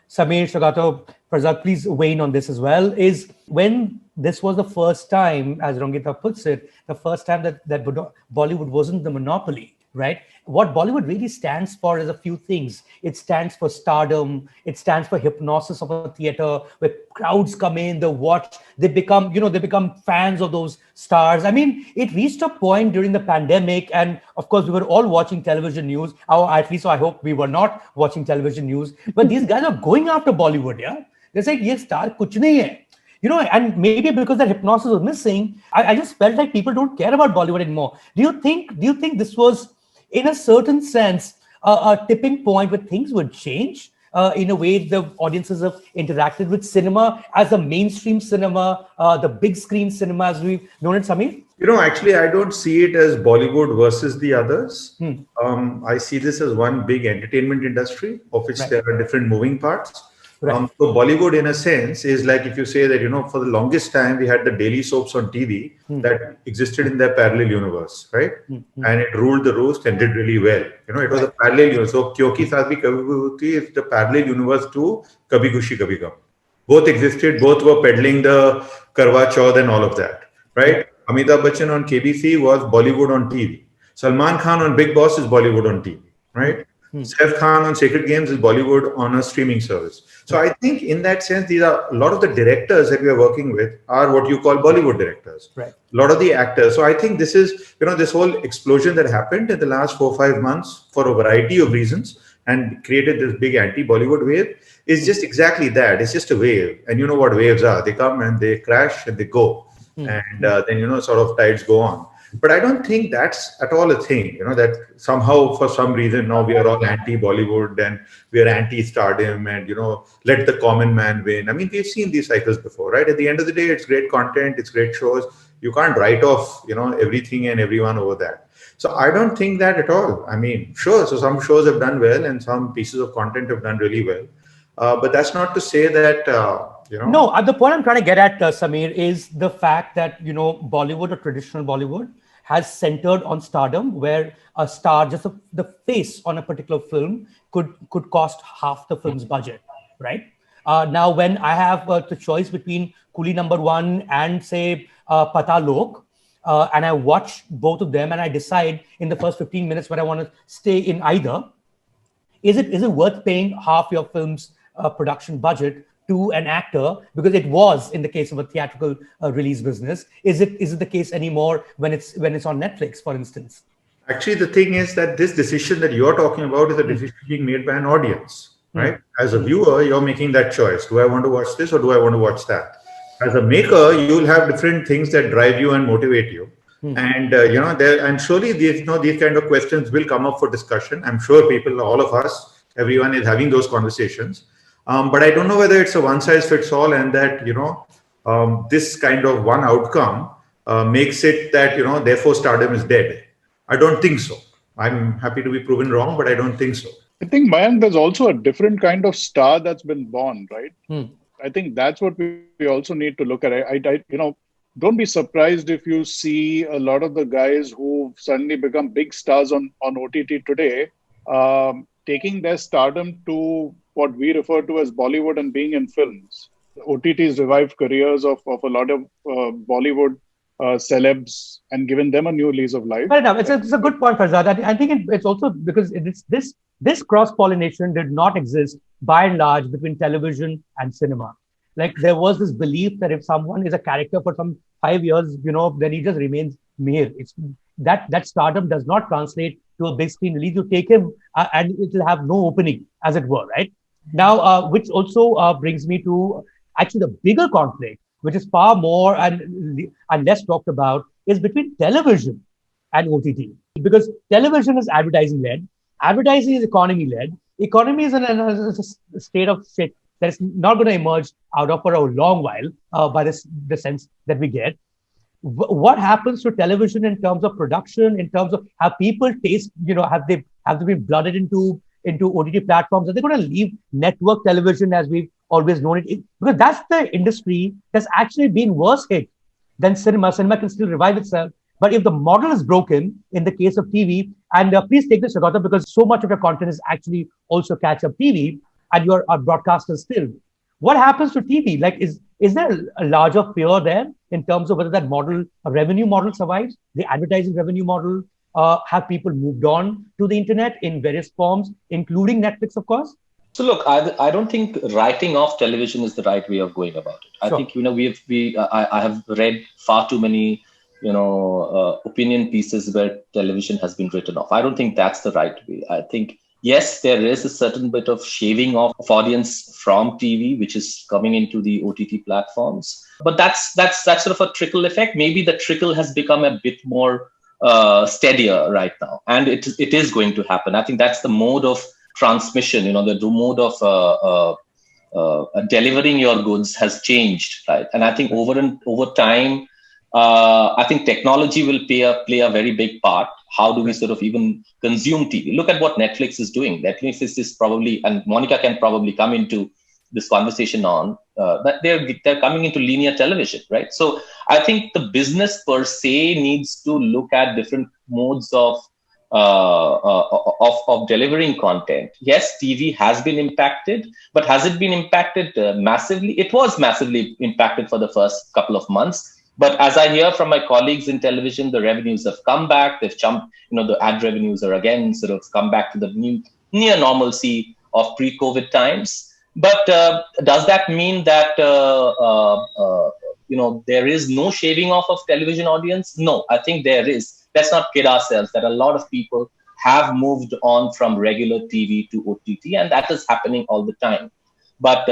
Sameer, Sugata, Ferzad, please weigh in on this as well, is when this was the first time, as Rangita puts it, the first time that Bollywood wasn't the monopoly, right? What Bollywood really stands for is a few things. It stands for stardom. It stands for hypnosis of a theater where crowds come in, they watch, they become fans of those stars. I mean, it reached a point during the pandemic, and of course, we were all watching television news. At least, so I hope we were not watching television news. But these guys are going after Bollywood, yeah? They're saying, "Ye star kuch nahi hai." And maybe because that hypnosis was missing, I just felt like people don't care about Bollywood anymore. Do you think this was, in a certain sense, a tipping point where things would change in a way the audiences have interacted with cinema as a mainstream cinema, the big screen cinema as we've known it, Sameer? Actually, I don't see it as Bollywood versus the others. I see this as one big entertainment industry of which there are different moving parts. Right. So Bollywood, in a sense, is like if you say that, for the longest time, we had the daily soaps on TV that existed in their parallel universe, right? And it ruled the roost and did really well. It was a parallel universe. So Kyonki Saath Bhi Kabhi Hoti is the parallel universe to Kabhi Khushi Kabhi Gum. Both existed, both were peddling the Karwa Chauth and all of that, right? Amitabh Bachchan on KBC was Bollywood on TV. Salman Khan on Big Boss is Bollywood on TV, right? Saif Khan on Sacred Games is Bollywood on a streaming service. So I think in that sense, these are a lot of the directors that we are working with are what you call Bollywood directors. Right. A lot of the actors. So I think this is, this whole explosion that happened in the last 4 or 5 months for a variety of reasons and created this big anti-Bollywood wave is just exactly that. It's just a wave. And you know what waves are. They come and they crash and they go. And then, sort of tides go on. But I don't think that's at all a thing, that somehow for some reason now we are all anti-Bollywood and we are anti-stardom and, let the common man win. I mean, we've seen these cycles before, right? At the end of the day, it's great content, it's great shows. You can't write off, everything and everyone over that. So I don't think that at all. I mean, sure, so some shows have done well and some pieces of content have done really well. But that's not to say that, No, the point I'm trying to get at, Sameer, is the fact that, Bollywood or traditional Bollywood has centered on stardom, where a star, just the face on a particular film could cost half the film's budget, right? Now, when I have the choice between Coolie Number One and, say, Pata Lok, and I watch both of them and I decide in the first 15 minutes whether I want to stay in either, is it worth paying half your film's production budget to an actor, because it was in the case of a theatrical release business? Is it the case anymore when it's on Netflix, for instance? Actually, the thing is that this decision that you're talking about is a decision being made by an audience, right? As a viewer, you're making that choice. Do I want to watch this or do I want to watch that? as a maker, you'll have different things that drive you and motivate you. And and surely these kind of questions will come up for discussion. I'm sure people, all of us, everyone is having those conversations. But I don't know whether it's a one size fits all, and that this kind of one outcome makes it that therefore stardom is dead. I don't think so. I'm happy to be proven wrong, but I don't think so. I think, Mayank, there's also a different kind of star that's been born, right? I think that's what we also need to look at. Don't be surprised if you see a lot of the guys who suddenly become big stars on OTT today, taking their stardom to what we refer to as Bollywood and being in films. OTT's revived careers of a lot of Bollywood celebs and given them a new lease of life. Fair enough. It's a good point, Ferzad. I think it's also because this cross-pollination did not exist by and large between television and cinema. Like there was this belief that if someone is a character for some 5 years, then he just remains Nair. It's that stardom does not translate to a big screen release. You take him and it will have no opening, as it were, right? Now, which also brings me to actually the bigger conflict, which is far more and less talked about, is between television and OTT. Because television is advertising-led, advertising is economy-led, economy is in a state of shit that is not going to emerge out of for a long while by the sense that we get. What happens to television in terms of production, in terms of how people taste, have they been blooded into OTT platforms? Are they going to leave network television as we've always known it? Because that's the industry that's actually been worse hit than cinema. Cinema can still revive itself. But if the model is broken in the case of TV, and please take this, Sugata, because so much of your content is actually also catch-up TV, and you're a broadcaster still. What happens to TV? Like, is there a larger fear there in terms of whether that model, a revenue model survives, the advertising revenue model? Have people moved on to the internet in various forms, including Netflix, of course? So look, I don't think writing off television is the right way of going about it. Sure. I think I have read far too many opinion pieces where television has been written off. I don't think that's the right way. I think yes, there is a certain bit of shaving off of audience from TV, which is coming into the OTT platforms. But that's sort of a trickle effect. Maybe the trickle has become a bit more steadier right now, and it is going to happen. I think that's the mode of transmission. The mode of delivering your goods has changed, right? And I think over time, I think technology will play a very big part. How do we sort of even consume TV? Look at what Netflix is doing. Netflix is probably, and Monica can probably come into this conversation on, that they're coming into linear television, right? So I think the business per se needs to look at different modes of delivering content. Yes, TV has been impacted, but has it been impacted massively? It was massively impacted for the first couple of months. But as I hear from my colleagues in television, the revenues have come back. They've jumped, the ad revenues are again sort of come back to the near normalcy of pre-COVID times. But does that mean that, there is no shaving off of television audience? No, I think there is. Let's not kid ourselves that a lot of people have moved on from regular TV to OTT, and that is happening all the time. But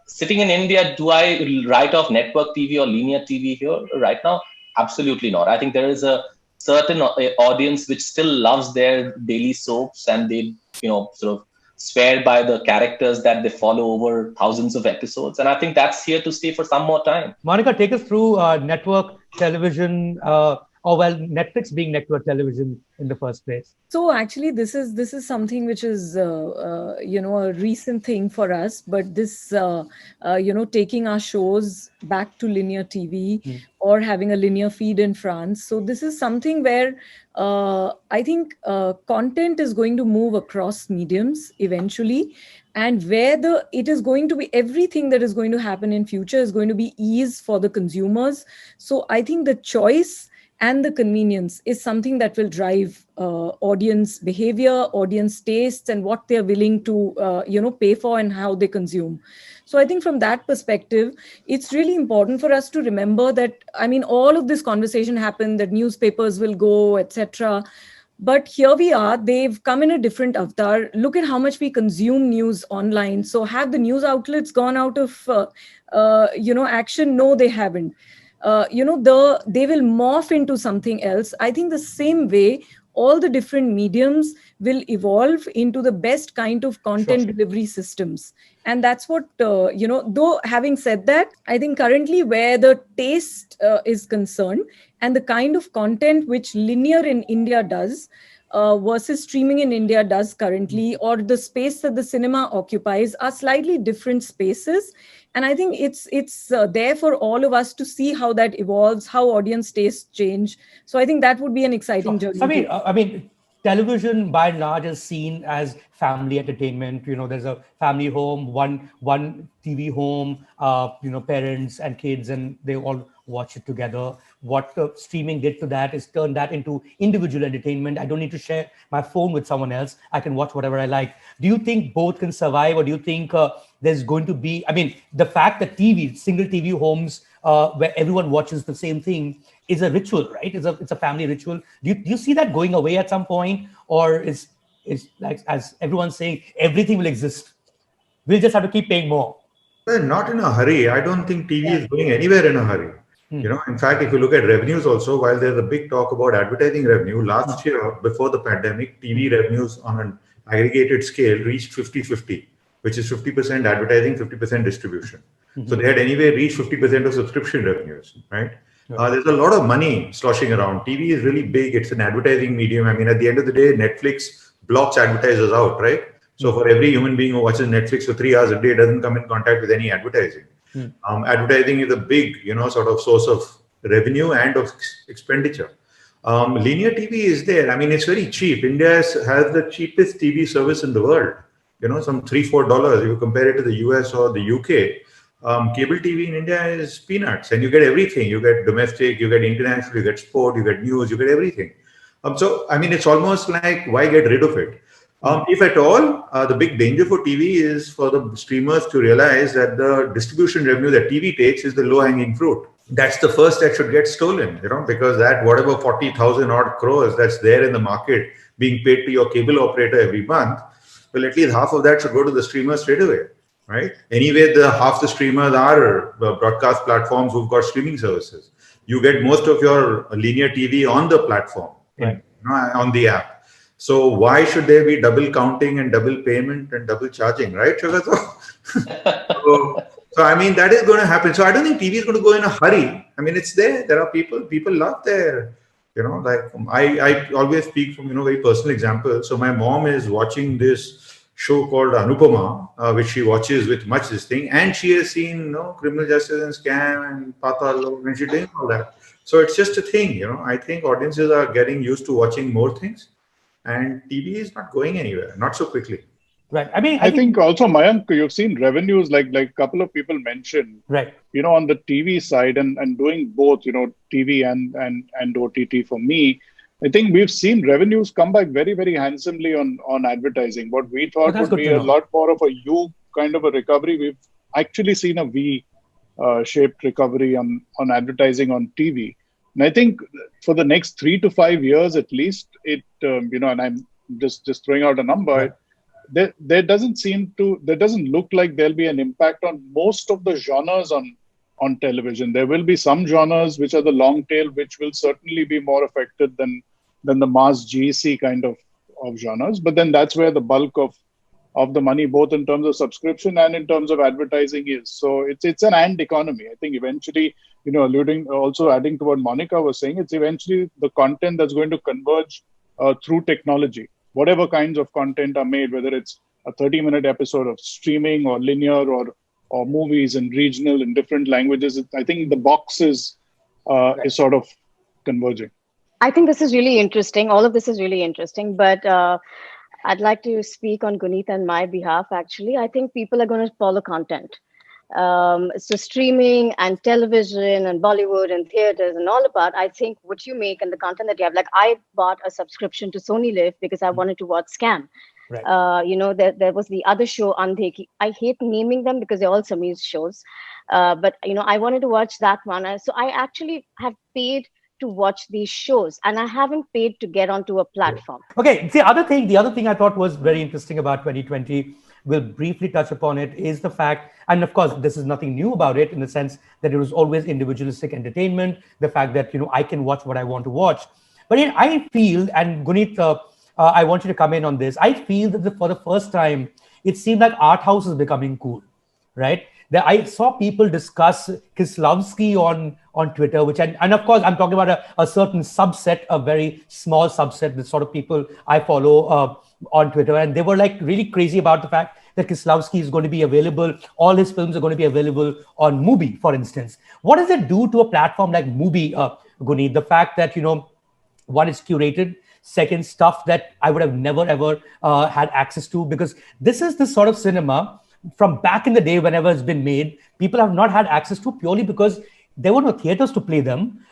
sitting in India, do I write off network TV or linear TV here right now? Absolutely not. I think there is a certain audience which still loves their daily soaps, and they, sort of swear by the characters that they follow over thousands of episodes. And I think that's here to stay for some more time. Monica, take us through network television, Netflix being network television in the first place. So actually, this is something which is a recent thing for us. But this taking our shows back to linear TV or having a linear feed in France. So this is something where I think content is going to move across mediums eventually, and where it is going to be, everything that is going to happen in future is going to be ease for the consumers. So I think the choice and the convenience is something that will drive audience behavior, audience tastes, and what they're willing to pay for and how they consume. So I think from that perspective, it's really important for us to remember that, all of this conversation happened, that newspapers will go, etc. But here we are, they've come in a different avatar. Look at how much we consume news online. So have the news outlets gone out of action? No, they haven't. They will morph into something else. I think the same way all the different mediums will evolve into the best kind of content delivery systems. And that's what though having said that, I think currently where the taste is concerned, and the kind of content which linear in India does versus streaming in India does currently, or the space that the cinema occupies, are slightly different spaces. And I think it's there for all of us to see how that evolves, how audience tastes change. So I think that would be an exciting journey. So, I mean, television by and large is seen as family entertainment. There's a family home, one TV home, parents and kids, and they all watch it together. What streaming did to that is turn that into individual entertainment. I don't need to share my phone with someone else. I can watch whatever I like. Do you think both can survive, or do you think there's going to be, I mean, the fact that single TV homes where everyone watches the same thing is a ritual, right? It's a family ritual. Do you see that going away at some point, or is like, as everyone's saying, everything will exist? We'll just have to keep paying more. Well, not in a hurry. I don't think TV is going anywhere in a hurry. In fact, if you look at revenues also, while there's a big talk about advertising revenue, last year, before the pandemic, TV revenues on an aggregated scale reached 50-50, which is 50% advertising, 50% distribution. So they had anyway reached 50% of subscription revenues, right? There's a lot of money sloshing around. TV is really big. It's an advertising medium. I mean, at the end of the day, Netflix blocks advertisers out, right? So for every human being who watches Netflix for 3 hours a day, doesn't come in contact with any advertising. Advertising is a big, sort of source of revenue and of expenditure. Linear TV is there. I mean, it's very cheap. India has the cheapest TV service in the world. Some $3-4. If you compare it to the US or the UK, cable TV in India is peanuts, and you get everything. You get domestic, you get international, you get sport, you get news, you get everything. So, I mean, it's almost like, why get rid of it? If at all, the big danger for TV is for the streamers to realize that the distribution revenue that TV takes is the low-hanging fruit. That's the first that should get stolen, because that whatever 40,000 odd crores that's there in the market being paid to your cable operator every month, well, at least half of that should go to the streamers straight away, right? Anyway, half the streamers are broadcast platforms who've got streaming services. You get most of your linear TV on the platform, right, on the app. So why should there be double counting and double payment and double charging, right, Sugata? So I mean, that is going to happen. So I don't think TV is going to go in a hurry. I mean, it's there. There are people love their, like I always speak from, very personal examples. So my mom is watching this show called Anupama, which she watches with much this thing. And she has seen, Criminal Justice and Scam and Patal, and she's doing all that. So it's just a thing, I think audiences are getting used to watching more things. And TV is not going anywhere, not so quickly. Right. I mean, I think also, Mayank, you've seen revenues like a couple of people mentioned, right? On the TV side and doing both, TV and OTT. For me, I think we've seen revenues come back very, very handsomely on advertising. What we thought would be a lot more of a U kind of a recovery, we've actually seen a V shaped recovery on advertising on TV. And I think for the next 3 to 5 years at least, it and I'm just throwing out a number. Right. There doesn't look like there'll be an impact on most of the genres on television. There will be some genres which are the long tail, which will certainly be more affected than the mass GEC kind of genres. But then that's where the bulk of the money, both in terms of subscription and in terms of advertising, is. So it's an and economy. I think eventually, adding to what Monica was saying, it's eventually the content that's going to converge through technology. Whatever kinds of content are made, whether it's a 30-minute episode of streaming or linear or movies and regional in different languages, I think the box is sort of converging. I think this is really interesting. All of this is really interesting, but I'd like to speak on Guneet and my behalf, actually. I think people are going to follow content. So streaming and television and Bollywood and theaters and all about, I think what you make and the content that you have, like I bought a subscription to Sony Live because I wanted to watch Scam. Right. There was the other show, Andheki. I hate naming them because they're all Samir's shows. But, I wanted to watch that one. So I actually have paid to watch these shows, and I haven't paid to get onto a platform. Okay, the other thing I thought was very interesting about 2020, we'll briefly touch upon it, is the fact, and of course, this is nothing new about it in the sense that it was always individualistic entertainment, the fact that, I can watch what I want to watch. But I feel, and Guneet, I want you to come in on this, I feel that for the first time, it seemed like art house is becoming cool, right? I saw people discuss Kislavsky on Twitter, which and of course I'm talking about a certain subset, a very small subset, the sort of people I follow on Twitter, and they were like really crazy about the fact that Kislavsky is going to be available. All his films are going to be available on Mubi, for instance. What does it do to a platform like Mubi, Guneet? The fact that one, it's curated. Second, stuff that I would have never ever had access to, because this is the sort of cinema from back in the day, whenever it's been made, people have not had access to, purely because there were no theaters to play them.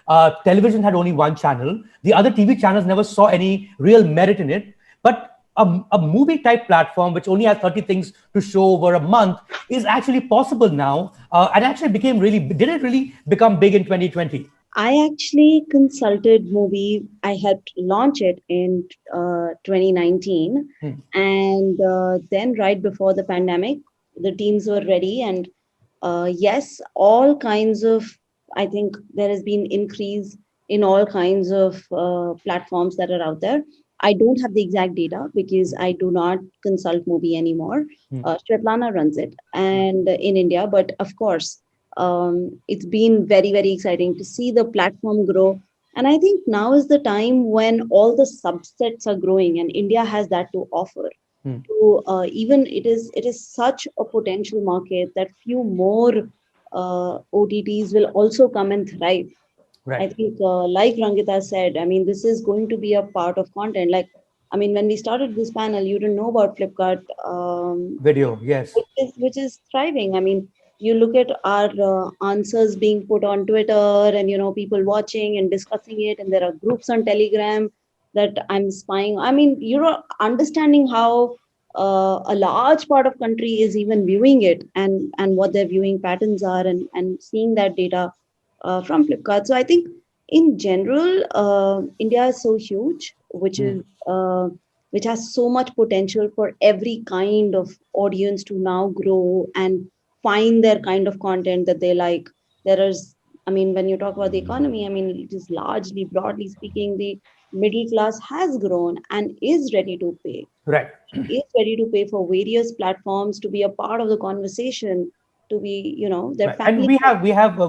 Television had only one channel. The other TV channels never saw any real merit in it. But a movie type platform, which only has 30 things to show over a month, is actually possible now. And actually did it really become big in 2020? I actually consulted Movie. I helped launch it in 2019. And then right before the pandemic, the teams were ready. And yes, all kinds of, I think there has been increase in all kinds of platforms that are out there. I don't have the exact data because I do not consult Movie anymore. Svetlana runs it and in India, but of course, it's been very, very exciting to see the platform grow. And I think now is the time when all the subsets are growing and India has that to offer. To even it is such a potential market that few more OTTs will also come and thrive. Right. I think, like Rangita said, I mean, this is going to be a part of content. Like, I mean, when we started this panel, you didn't know about Flipkart Video, yes. which is thriving. I mean, you look at our answers being put on Twitter, and people watching and discussing it, and there are groups on Telegram that I'm spying. I mean, you're understanding how a large part of country is even viewing it, and what their viewing patterns are, and seeing that data from Flipkart. So I think in general, India is so huge, which has so much potential for every kind of audience to now grow and find their kind of content that they like. There is, I mean, when you talk about the economy, I mean, it is largely, broadly speaking, the middle class has grown and is ready to pay. Right. Is ready to pay for various platforms to be a part of the conversation, to be, their Right. And family.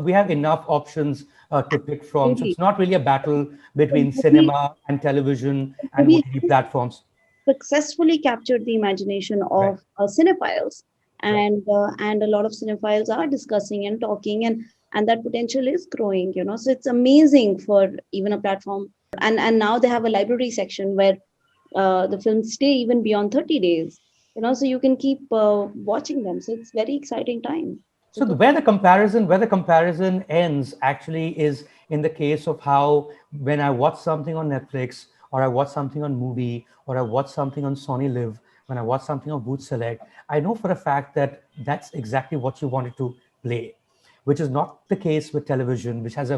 we have enough options to pick from. So Maybe. it's not really a battle between So we- cinema and television and we OTT platforms. successfully captured the imagination of cinephiles, and a lot of cinephiles are discussing and talking, and that potential is growing. So it's amazing for even a platform, and now they have a library section where the films stay even beyond 30 days. So you can keep watching them. So it's very exciting time. So where the comparison ends actually is in the case of how, when I watch something on Netflix, or I watch something on Mubi, or I watch something on Sony Live, when I watch something on Voot Select, I know for a fact that that's exactly what you wanted to play, which is not the case with television, which has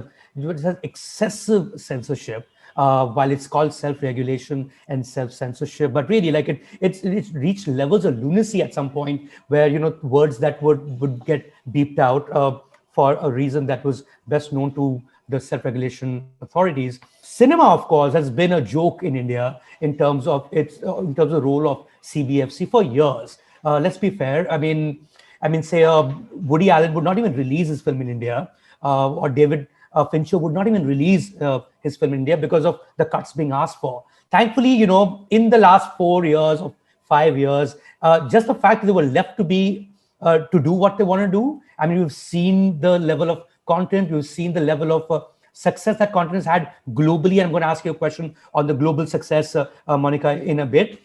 excessive censorship. While it's called self-regulation and self-censorship, but really, like it's reached levels of lunacy at some point where words that would get beeped out for a reason that was best known to the self-regulation authorities. Cinema, of course, has been a joke in India in terms of the role of CBFC for years. Let's be fair. I mean, say Woody Allen would not even release his film in India, or David Fincher would not even release his film in India because of the cuts being asked for. Thankfully, in the last 4 years or 5 years, just the fact that they were left to do what they want to do. I mean, we've seen the level of content, we've seen the level of success that content has had globally. I'm going to ask you a question on the global success, Monica, in a bit.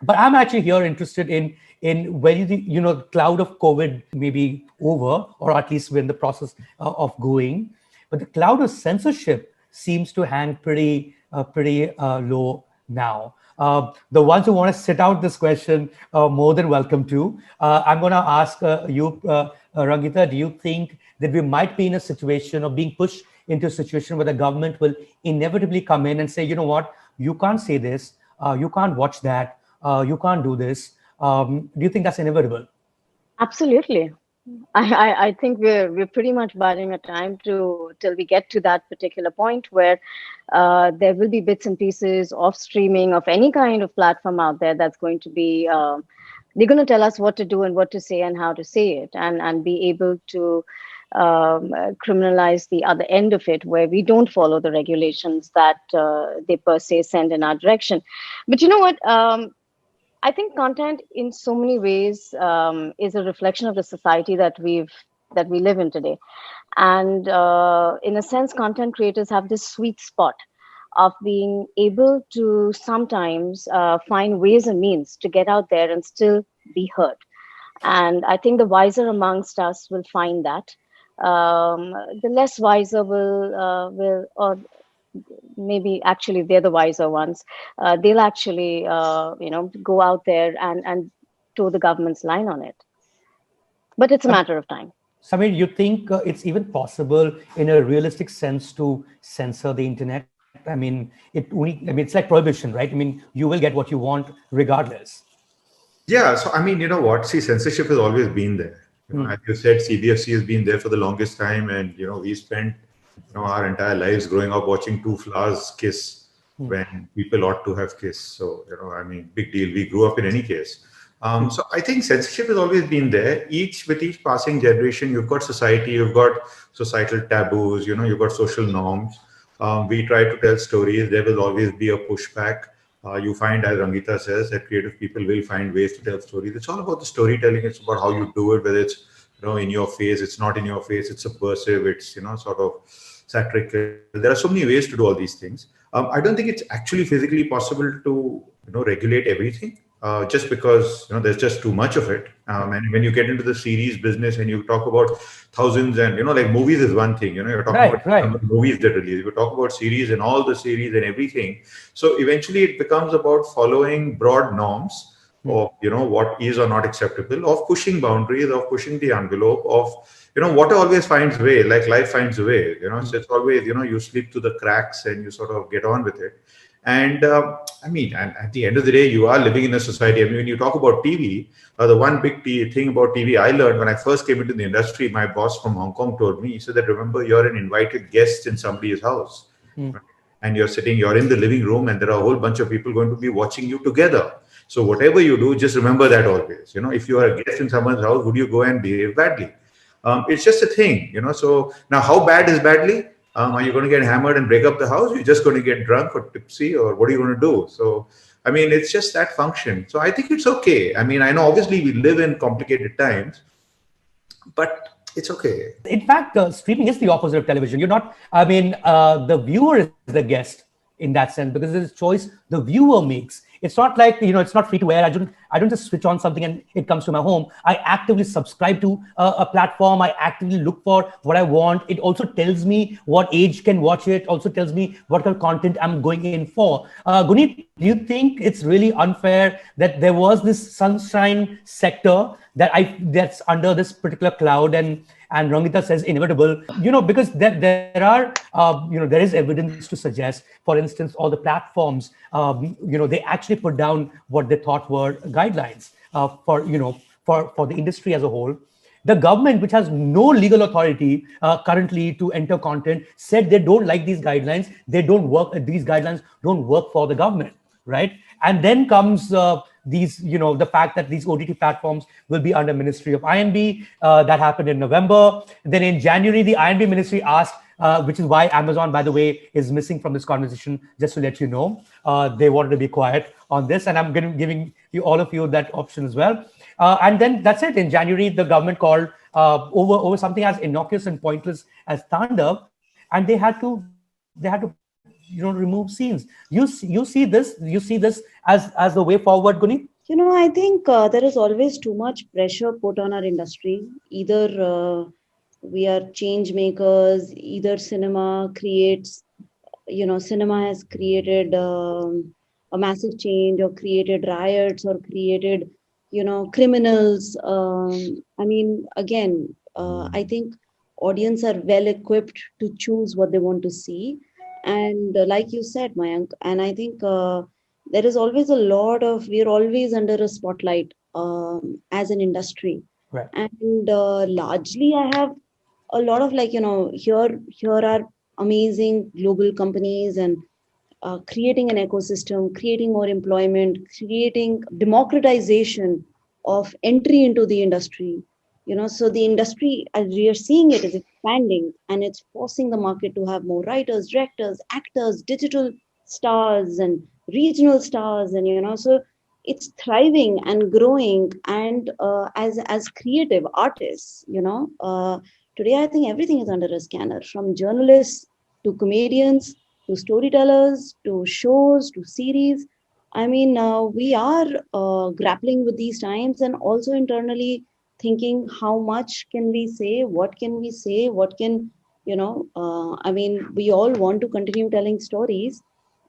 But I'm actually here interested in whether the cloud of COVID may be over, or at least we're in the process of going. But the cloud of censorship seems to hang pretty low now. The ones who want to sit out this question are more than welcome to. I'm going to ask you, Rangita, do you think that we might be in a situation of being pushed into a situation where the government will inevitably come in and say, you know what, you can't say this, you can't watch that, you can't do this. Do you think that's inevitable? Absolutely. I think we're pretty much biding a time to till we get to that particular point where there will be bits and pieces of streaming of any kind of platform out there that's going to be they're going to tell us what to do and what to say and how to say it, and be able to criminalize the other end of it where we don't follow the regulations that they per se send in our direction. But you know what? I think content, in so many ways, is a reflection of the society that we live in today. And in a sense, content creators have this sweet spot of being able to sometimes find ways and means to get out there and still be heard. And I think the wiser amongst us will find that. The less wiser will, or maybe actually they're the wiser ones. They'll actually, go out there and toe the government's line on it. But it's a matter of time. Samir, you think it's even possible in a realistic sense to censor the internet? It's like prohibition, right? You will get what you want regardless. Yeah, so you know what? See, censorship has always been there. As you said, CBFC has been there for the longest time, and we spent our entire lives growing up watching two flowers kiss when people ought to have kissed. So big deal. We grew up in any case. So I think censorship has always been there. With each passing generation, you've got society, you've got societal taboos, you've got social norms. We try to tell stories. There will always be a pushback. You find, as Rangita says, that creative people will find ways to tell stories. It's all about the storytelling. It's about how you do it, whether it's in your face, it's not in your face, it's subversive, it's sort of satirical. There are so many ways to do all these things. I don't think it's actually physically possible to regulate everything. Just because there's just too much of it, and when you get into the series business and you talk about thousands and like movies is one thing, you're talking about movies that release. You talk about series and all the series and everything. So eventually it becomes about following broad norms of what is or not acceptable, of pushing boundaries, of pushing the envelope, of water always finds way, like life finds a way. So it's always you slip through the cracks and you sort of get on with it. And and at the end of the day, you are living in a society. When you talk about TV, the one big thing about TV I learned when I first came into the industry, my boss from Hong Kong told me, he said that, remember, you're an invited guest in somebody's house. Right? And you're in the living room, and there are a whole bunch of people going to be watching you together. So whatever you do, just remember that always. If you are a guest in someone's house, would you go and behave badly? It's just a thing, So now, how bad is badly? Are you going to get hammered and break up the house? You're just going to get drunk or tipsy, or what are you going to do? So, it's just that function. So I think it's okay. I know obviously we live in complicated times, but it's okay. In fact, streaming is the opposite of television. You're not, the viewer is the guest in that sense, because it's a choice the viewer makes. It's not like, it's not free to air. I don't just switch on something and it comes to my home. I actively subscribe to a platform. I actively look for what I want. It also tells me what age can watch it. Also tells me what kind of content I'm going in for. Guneet, do you think it's really unfair that there was this sunshine sector that's under this particular cloud, and Rangita says inevitable, because there is evidence to suggest, for instance, all the platforms, they actually put down what they thought were guidelines for the industry as a whole. The government, which has no legal authority currently to enter content, said they don't like these guidelines. They don't work. These guidelines don't work for the government, right? And then comes the fact that these OTT platforms will be under Ministry of INB. That happened in November. Then in January, the INB ministry asked, which is why Amazon, by the way, is missing from this conversation, just to let you know. They wanted to be quiet on this, and I'm giving all of you that option as well. And then that's it. In January, the government called over something as innocuous and pointless as Tandav, and they had to remove scenes. You see this as the way forward, Guneet? I think there is always too much pressure put on our industry. Either we are change makers, either cinema has created a massive change, or created riots, or created criminals. I think audience are well equipped to choose what they want to see. And like you said, Mayank, and I think there is always a lot of, we're always under a spotlight as an industry. Right. And largely I have a lot of, like, here are amazing global companies, and creating an ecosystem, creating more employment, creating democratization of entry into the industry. So the industry, as we are seeing it, is expanding, and it's forcing the market to have more writers, directors, actors, digital stars, and regional stars, and so it's thriving and growing. And as creative artists, today I think everything is under a scanner, from journalists to comedians to storytellers, to shows, to series. I mean, we are grappling with these times, and also internally thinking, how much can we say? What can we say? What can, I mean, we all want to continue telling stories,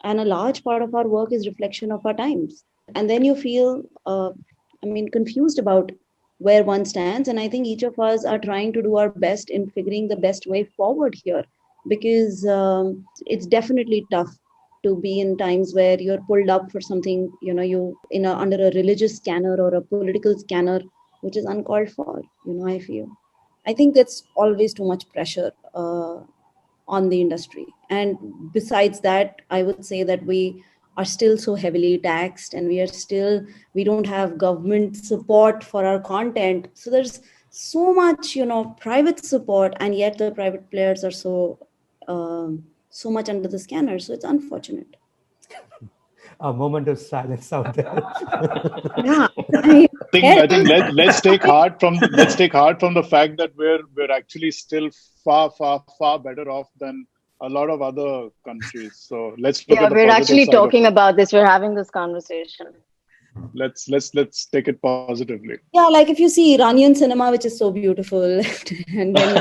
and a large part of our work is reflection of our times. And then you feel, confused about where one stands. And I think each of us are trying to do our best in figuring the best way forward here, because it's definitely tough to be in times where you're pulled up for something, under a religious scanner or a political scanner, which is uncalled for. I think that's always too much pressure on the industry. And besides that, I would say that we are still so heavily taxed, and we don't have government support for our content. So there's so much, private support, and yet the private players are so much under the scanner. So it's unfortunate. A moment of silence out there. Yeah. I think let's take heart from the fact that we're actually still far better off than a lot of other countries. So let's look at the we're positive actually side of talking it. about this. We're having this conversation. Let's take it positively. Yeah, like if you see Iranian cinema, which is so beautiful, and then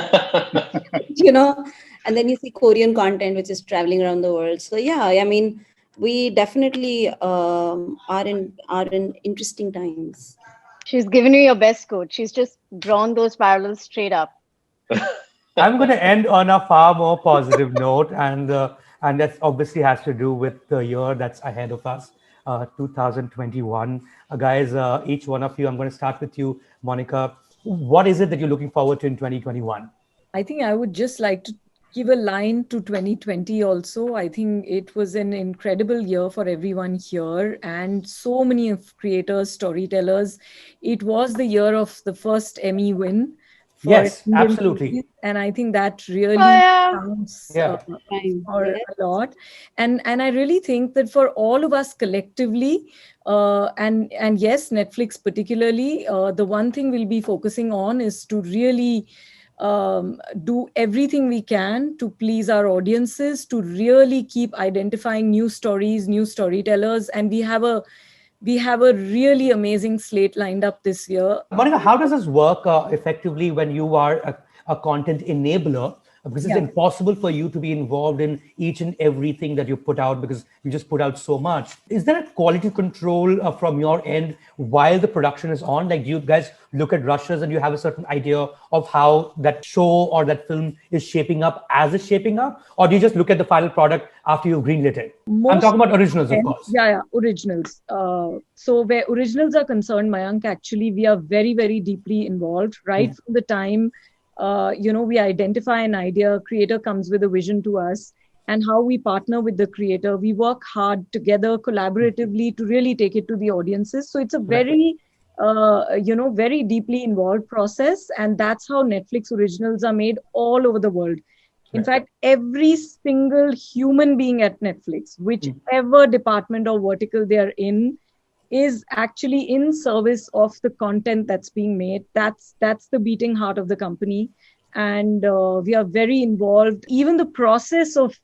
and then you see Korean content, which is traveling around the world. So yeah, I mean, we definitely are in interesting times. She's given you your best coach. She's just drawn those parallels straight up. I'm going to end on a far more positive note, and that obviously has to do with the year that's ahead of us, 2021. Guys, each one of you, I'm going to start with you, Monica. What is it that you're looking forward to in 2021? I think I would just like to give a line to 2020 also. I think it was an incredible year for everyone here, and so many of creators, storytellers. It was the year of the first Emmy win for Yes, Indian absolutely. movies, and I think that really counts Yeah. for a lot. And I really think that for all of us collectively, and yes, Netflix particularly, the one thing we'll be focusing on is to really do everything we can to please our audiences, to really keep identifying new stories, new storytellers, and we have a really amazing slate lined up this year. Monica, how does this work effectively when you are a content enabler? Because it's impossible for you to be involved in each and everything that you put out, because you just put out so much. Is there a quality control from your end while the production is on? Like, do you guys look at rushes and you have a certain idea of how that show or that film is shaping up as it's shaping up? Or do you just look at the final product after you've greenlit it? I'm talking about originals, of course. Yeah, originals. So where originals are concerned, Mayank, actually, we are very, very deeply involved right from the time we identify an idea, creator comes with a vision to us, and how we partner with the creator. We work hard together collaboratively to really take it to the audiences. So it's a very, very deeply involved process. And that's how Netflix originals are made all over the world. In fact, every single human being at Netflix, whichever department or vertical they are in, is actually in service of the content that's being made. That's the beating heart of the company. And we are very involved. Even the process of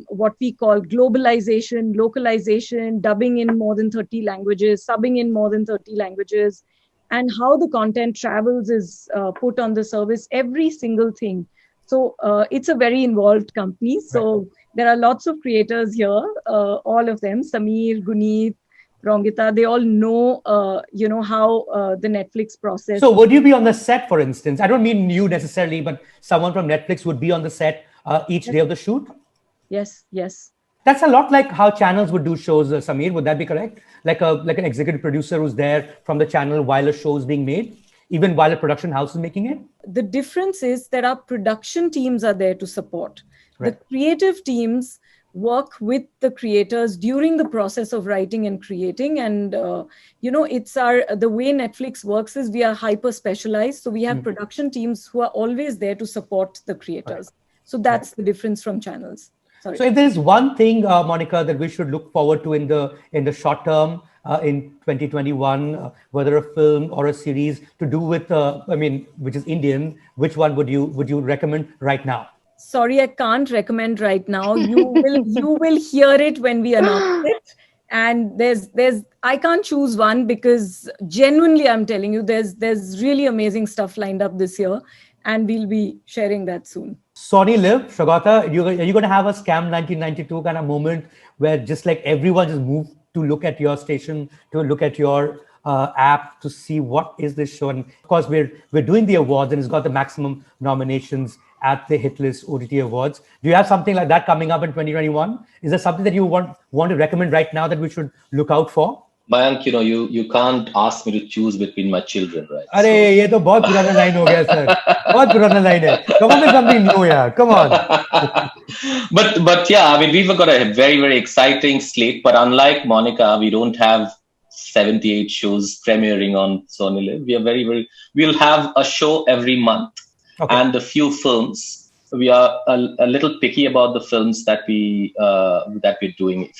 what we call globalization, localization, dubbing in more than 30 languages, subbing in more than 30 languages, and how the content travels is put on the service, every single thing. So it's a very involved company. So there are lots of creators here, all of them, Samir, Guneet, Rangita, they all know, how the Netflix process. So would you be on the set, for instance? I don't mean you necessarily, but someone from Netflix would be on the set each day of the shoot? Yes, yes. That's a lot like how channels would do shows, Samir. Would that be correct? Like an executive producer who's there from the channel while a show is being made, even while a production house is making it? The difference is that our production teams are there to support. Right. The creative teams work with the creators during the process of writing and creating. And, it's the way Netflix works is we are hyper specialized. So we have production teams who are always there to support the creators. Right. So that's the difference from channels. Sorry. So if there's one thing, Monica, that we should look forward to in the short term, in 2021, whether a film or a series to do with, which is Indian, which one would you recommend right now? Sorry, I can't recommend right now. You will hear it when we announce it. And I can't choose one because genuinely, I'm telling you, there's really amazing stuff lined up this year, and we'll be sharing that soon. Sony Live, Sugata, are you going to have a Scam 1992 kind of moment where just like everyone just moved to look at your station, to look at your app to see what is this show? And of course, we're doing the awards and it's got the maximum nominations at the Hitlist OTT Awards. Do you have something like that coming up in 2021? Is there something that you want to recommend right now that we should look out for? Mayank, you can't ask me to choose between my children, right? Arey, ye to bahut purana line ho gaya, sir. Bahut purana line hai. Come on with something new, yeah. Come on. But yeah, I mean, we've got a very, very exciting slate. But unlike Monica, we don't have 78 shows premiering on Sony Live. We are we'll have a show every month. Okay. And a few films. We are a little picky about the films that we're doing.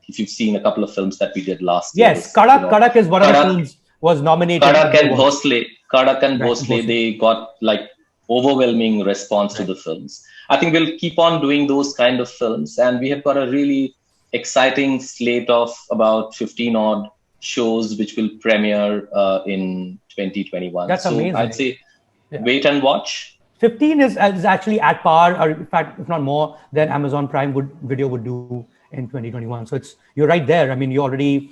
If you've seen a couple of films that we did last year. Yes, Kadak is one of the films was nominated. Kadak and Bhosle, they got like overwhelming response to the films. I think we'll keep on doing those kind of films, and we have got a really exciting slate of about 15 odd shows which will premiere in 2021. That's amazing. I'd say wait and watch. 15 is actually at par, or in fact, if not more, than Amazon Prime Video would do in 2021. So you're right there. I mean, you're already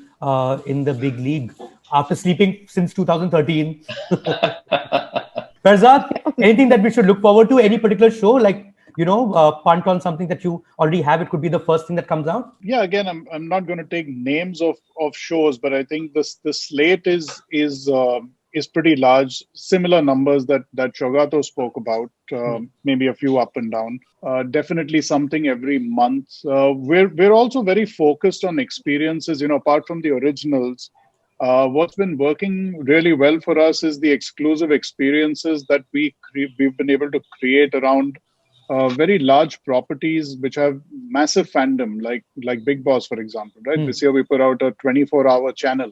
in the big league after sleeping since 2013. Farzad, anything that we should look forward to? Any particular show, like, punt on something that you already have? It could be the first thing that comes out. Yeah, again, I'm not going to take names of shows, but I think the slate is pretty large. Similar numbers that Sugata spoke about, maybe a few up and down. Definitely something every month. We're also very focused on experiences. Apart from the originals, what's been working really well for us is the exclusive experiences that we've been able to create around very large properties which have massive fandom, like Big Boss, for example. Right, this year we put out a 24-hour channel.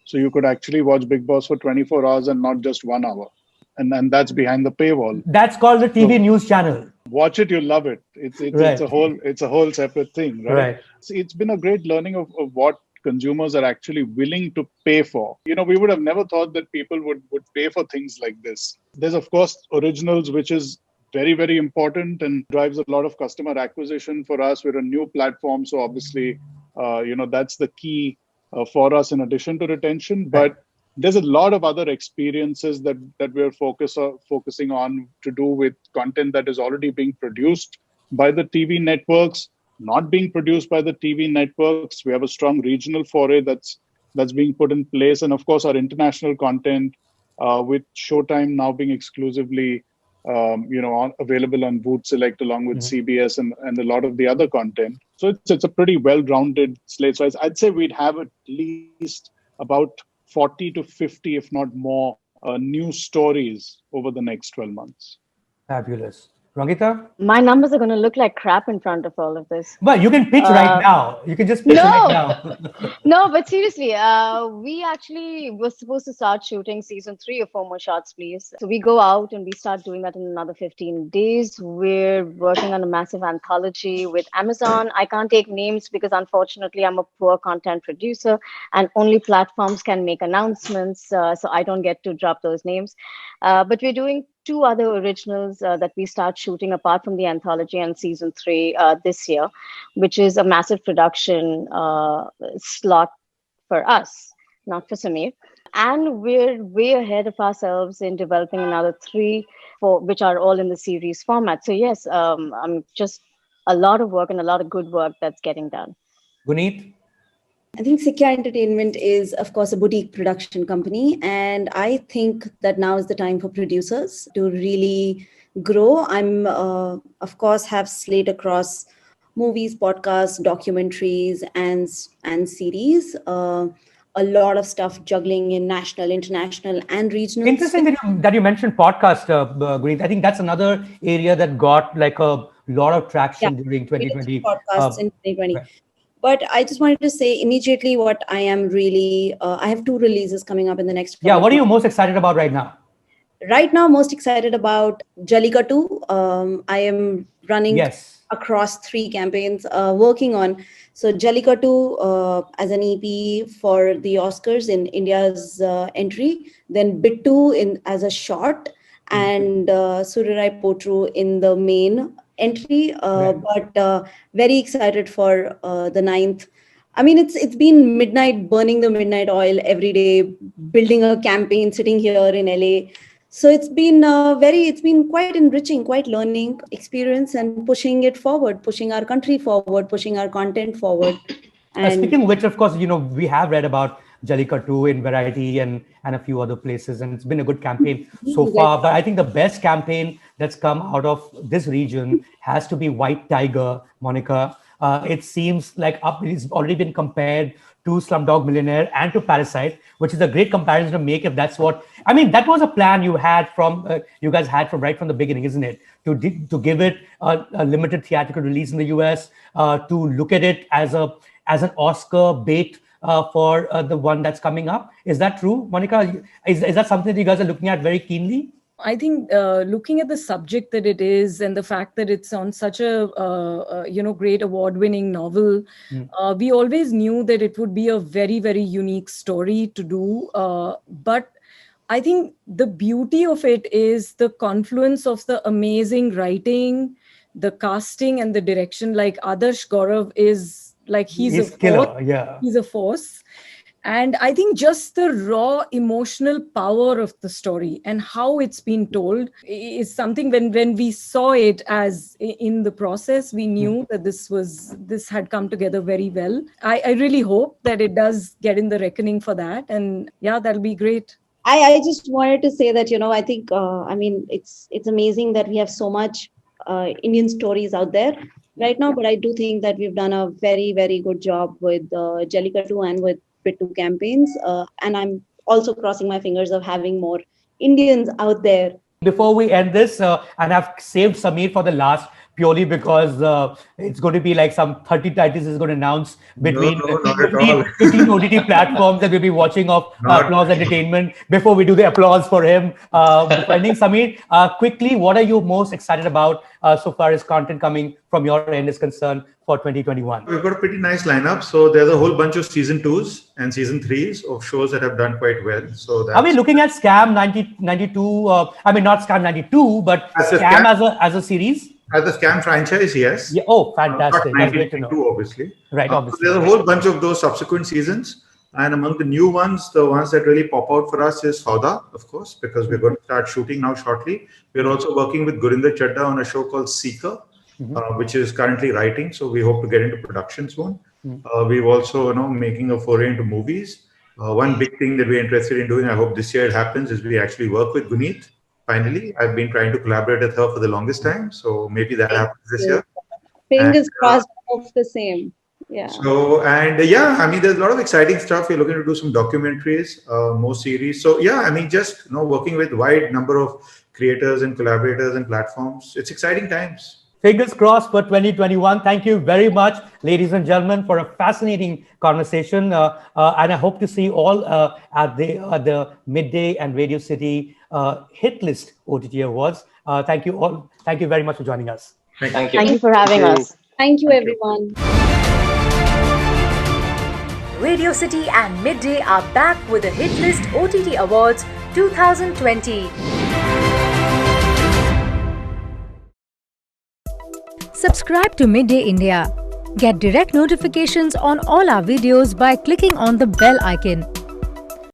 So you could actually watch Big Boss for 24 hours and not just 1 hour. And that's behind the paywall. That's called the TV news channel. Watch it, you'll love it. It's a whole separate thing, right? So it's been a great learning of what consumers are actually willing to pay for. We would have never thought that people would pay for things like this. There's, of course, originals, which is very, very important and drives a lot of customer acquisition for us. We're a new platform. So obviously, that's the key for us in addition to retention, but there's a lot of other experiences that we're focusing on to do with content that is already being produced by the TV networks, not being produced by the TV networks. We have a strong regional foray that's being put in place, and of course our international content with Showtime now being exclusively available on Voot Select along with CBS and a lot of the other content. So it's a pretty well-rounded slate. So I'd say we'd have at least about 40 to 50, if not more, new stories over the next 12 months. Fabulous. Rangita? My numbers are going to look like crap in front of all of this. Well, you can pitch right now. You can just pitch right now. No, but seriously, we actually were supposed to start shooting season 3 of Four More Shots, Please. So we go out and we start doing that in another 15 days. We're working on a massive anthology with Amazon. I can't take names because unfortunately I'm a poor content producer and only platforms can make announcements. So I don't get to drop those names. But we're doing 2 other originals that we start shooting apart from the anthology and season 3 this year, which is a massive production slot for us, not for Sameer. And we're way ahead of ourselves in developing another three, which are all in the series format. So yes, I'm just a lot of work and a lot of good work that's getting done. Guneet? I think Sikya Entertainment is, of course, a boutique production company. And I think that now is the time for producers to really grow. I'm, of course, have slate across movies, podcasts, documentaries, and series. A lot of stuff juggling in national, international, and regional. Interesting that you mentioned podcast, Guneet. I think that's another area that got like a lot of traction during 2020. Podcasts in 2020. Right. But I just wanted to say immediately what I am really, I have 2 releases coming up in the next. Yeah, what are you most excited about right now? Right now, most excited about Jallikattu. I am running across 3 campaigns, working on. So Jallikattu as an EP for the Oscars in India's entry, then Bittu as a short, and Surirai Potru in the main entry. But very excited for the 9th. I mean, it's been midnight, burning the midnight oil every day, building a campaign, sitting here in LA. So it's been it's been quite enriching, quite learning experience, and pushing it forward, pushing our country forward, pushing our content forward. And speaking of which, of course, we have read about Jallikattu in Variety and a few other places, and it's been a good campaign so far. But I think the best campaign that's come out of this region has to be White Tiger, Monica. It seems like it's already been compared to Slumdog Millionaire and to Parasite, which is a great comparison to make if that's what, I mean, that was a plan you had you guys had from right from the beginning, isn't it? To give it a limited theatrical release in the US, to look at it as an Oscar bait for the one that's coming up. Is that true, Monica? Is that something that you guys are looking at very keenly? I think looking at the subject that it is and the fact that it's on such a great award-winning novel, we always knew that it would be a very, very unique story to do. But I think the beauty of it is the confluence of the amazing writing, the casting, and the direction. Like Adarsh Gaurav is like he's a killer. force. Yeah, he's a force. And I think just the raw emotional power of the story and how it's been told is something when we saw it as in the process, we knew that this had come together very well. I really hope that it does get in the reckoning for that. And yeah, that'll be great. I just wanted to say that, I think, it's amazing that we have so much Indian stories out there right now, but I do think that we've done a very, very good job with Jallikattu and with Bittu campaigns. And I'm also crossing my fingers of having more Indians out there. Before we end this, and I've saved Sameer for the last purely because it's going to be like some 30 titles is going to announce between 15 OTT platforms that we'll be watching of Applause Entertainment before we do the applause for him. Ending, Sameer, quickly, what are you most excited about so far as content coming from your end is concerned for 2021? We've got a pretty nice lineup. So there's a whole bunch of season 2s and season 3s of shows that have done quite well. So that's... Are we looking at Scam 92? I mean, not Scam 92, but Scam as a series? As a Scam franchise, yes. Yeah. Oh, fantastic. That's great to know. Obviously. Right, obviously. So there's a whole bunch of those subsequent seasons. And among the new ones, the ones that really pop out for us is Sauda, of course, because we're going to start shooting now shortly. We're also working with Gurinder Chadda on a show called Seeker, which is currently writing. So we hope to get into production soon. We've also, making a foray into movies. One big thing that we're interested in doing, I hope this year it happens, is we actually work with Guneet. Finally, I've been trying to collaborate with her for the longest time. So maybe that happens this year. Fingers crossed, hope the same. Yeah. So, I mean, there's a lot of exciting stuff. We're looking to do some documentaries, more series. So, yeah, I mean, just, working with wide number of creators and collaborators and platforms. It's exciting times. Fingers crossed for 2021. Thank you very much, ladies and gentlemen, for a fascinating conversation. And I hope to see all at the Midday and Radio City Hitlist OTT Awards. Thank you all. Thank you very much for joining us. Thank you. Thank you for having us. Thank you, everyone. Radio City and Midday are back with the Hitlist OTT Awards 2020. Subscribe to Midday India. Get direct notifications on all our videos by clicking on the bell icon.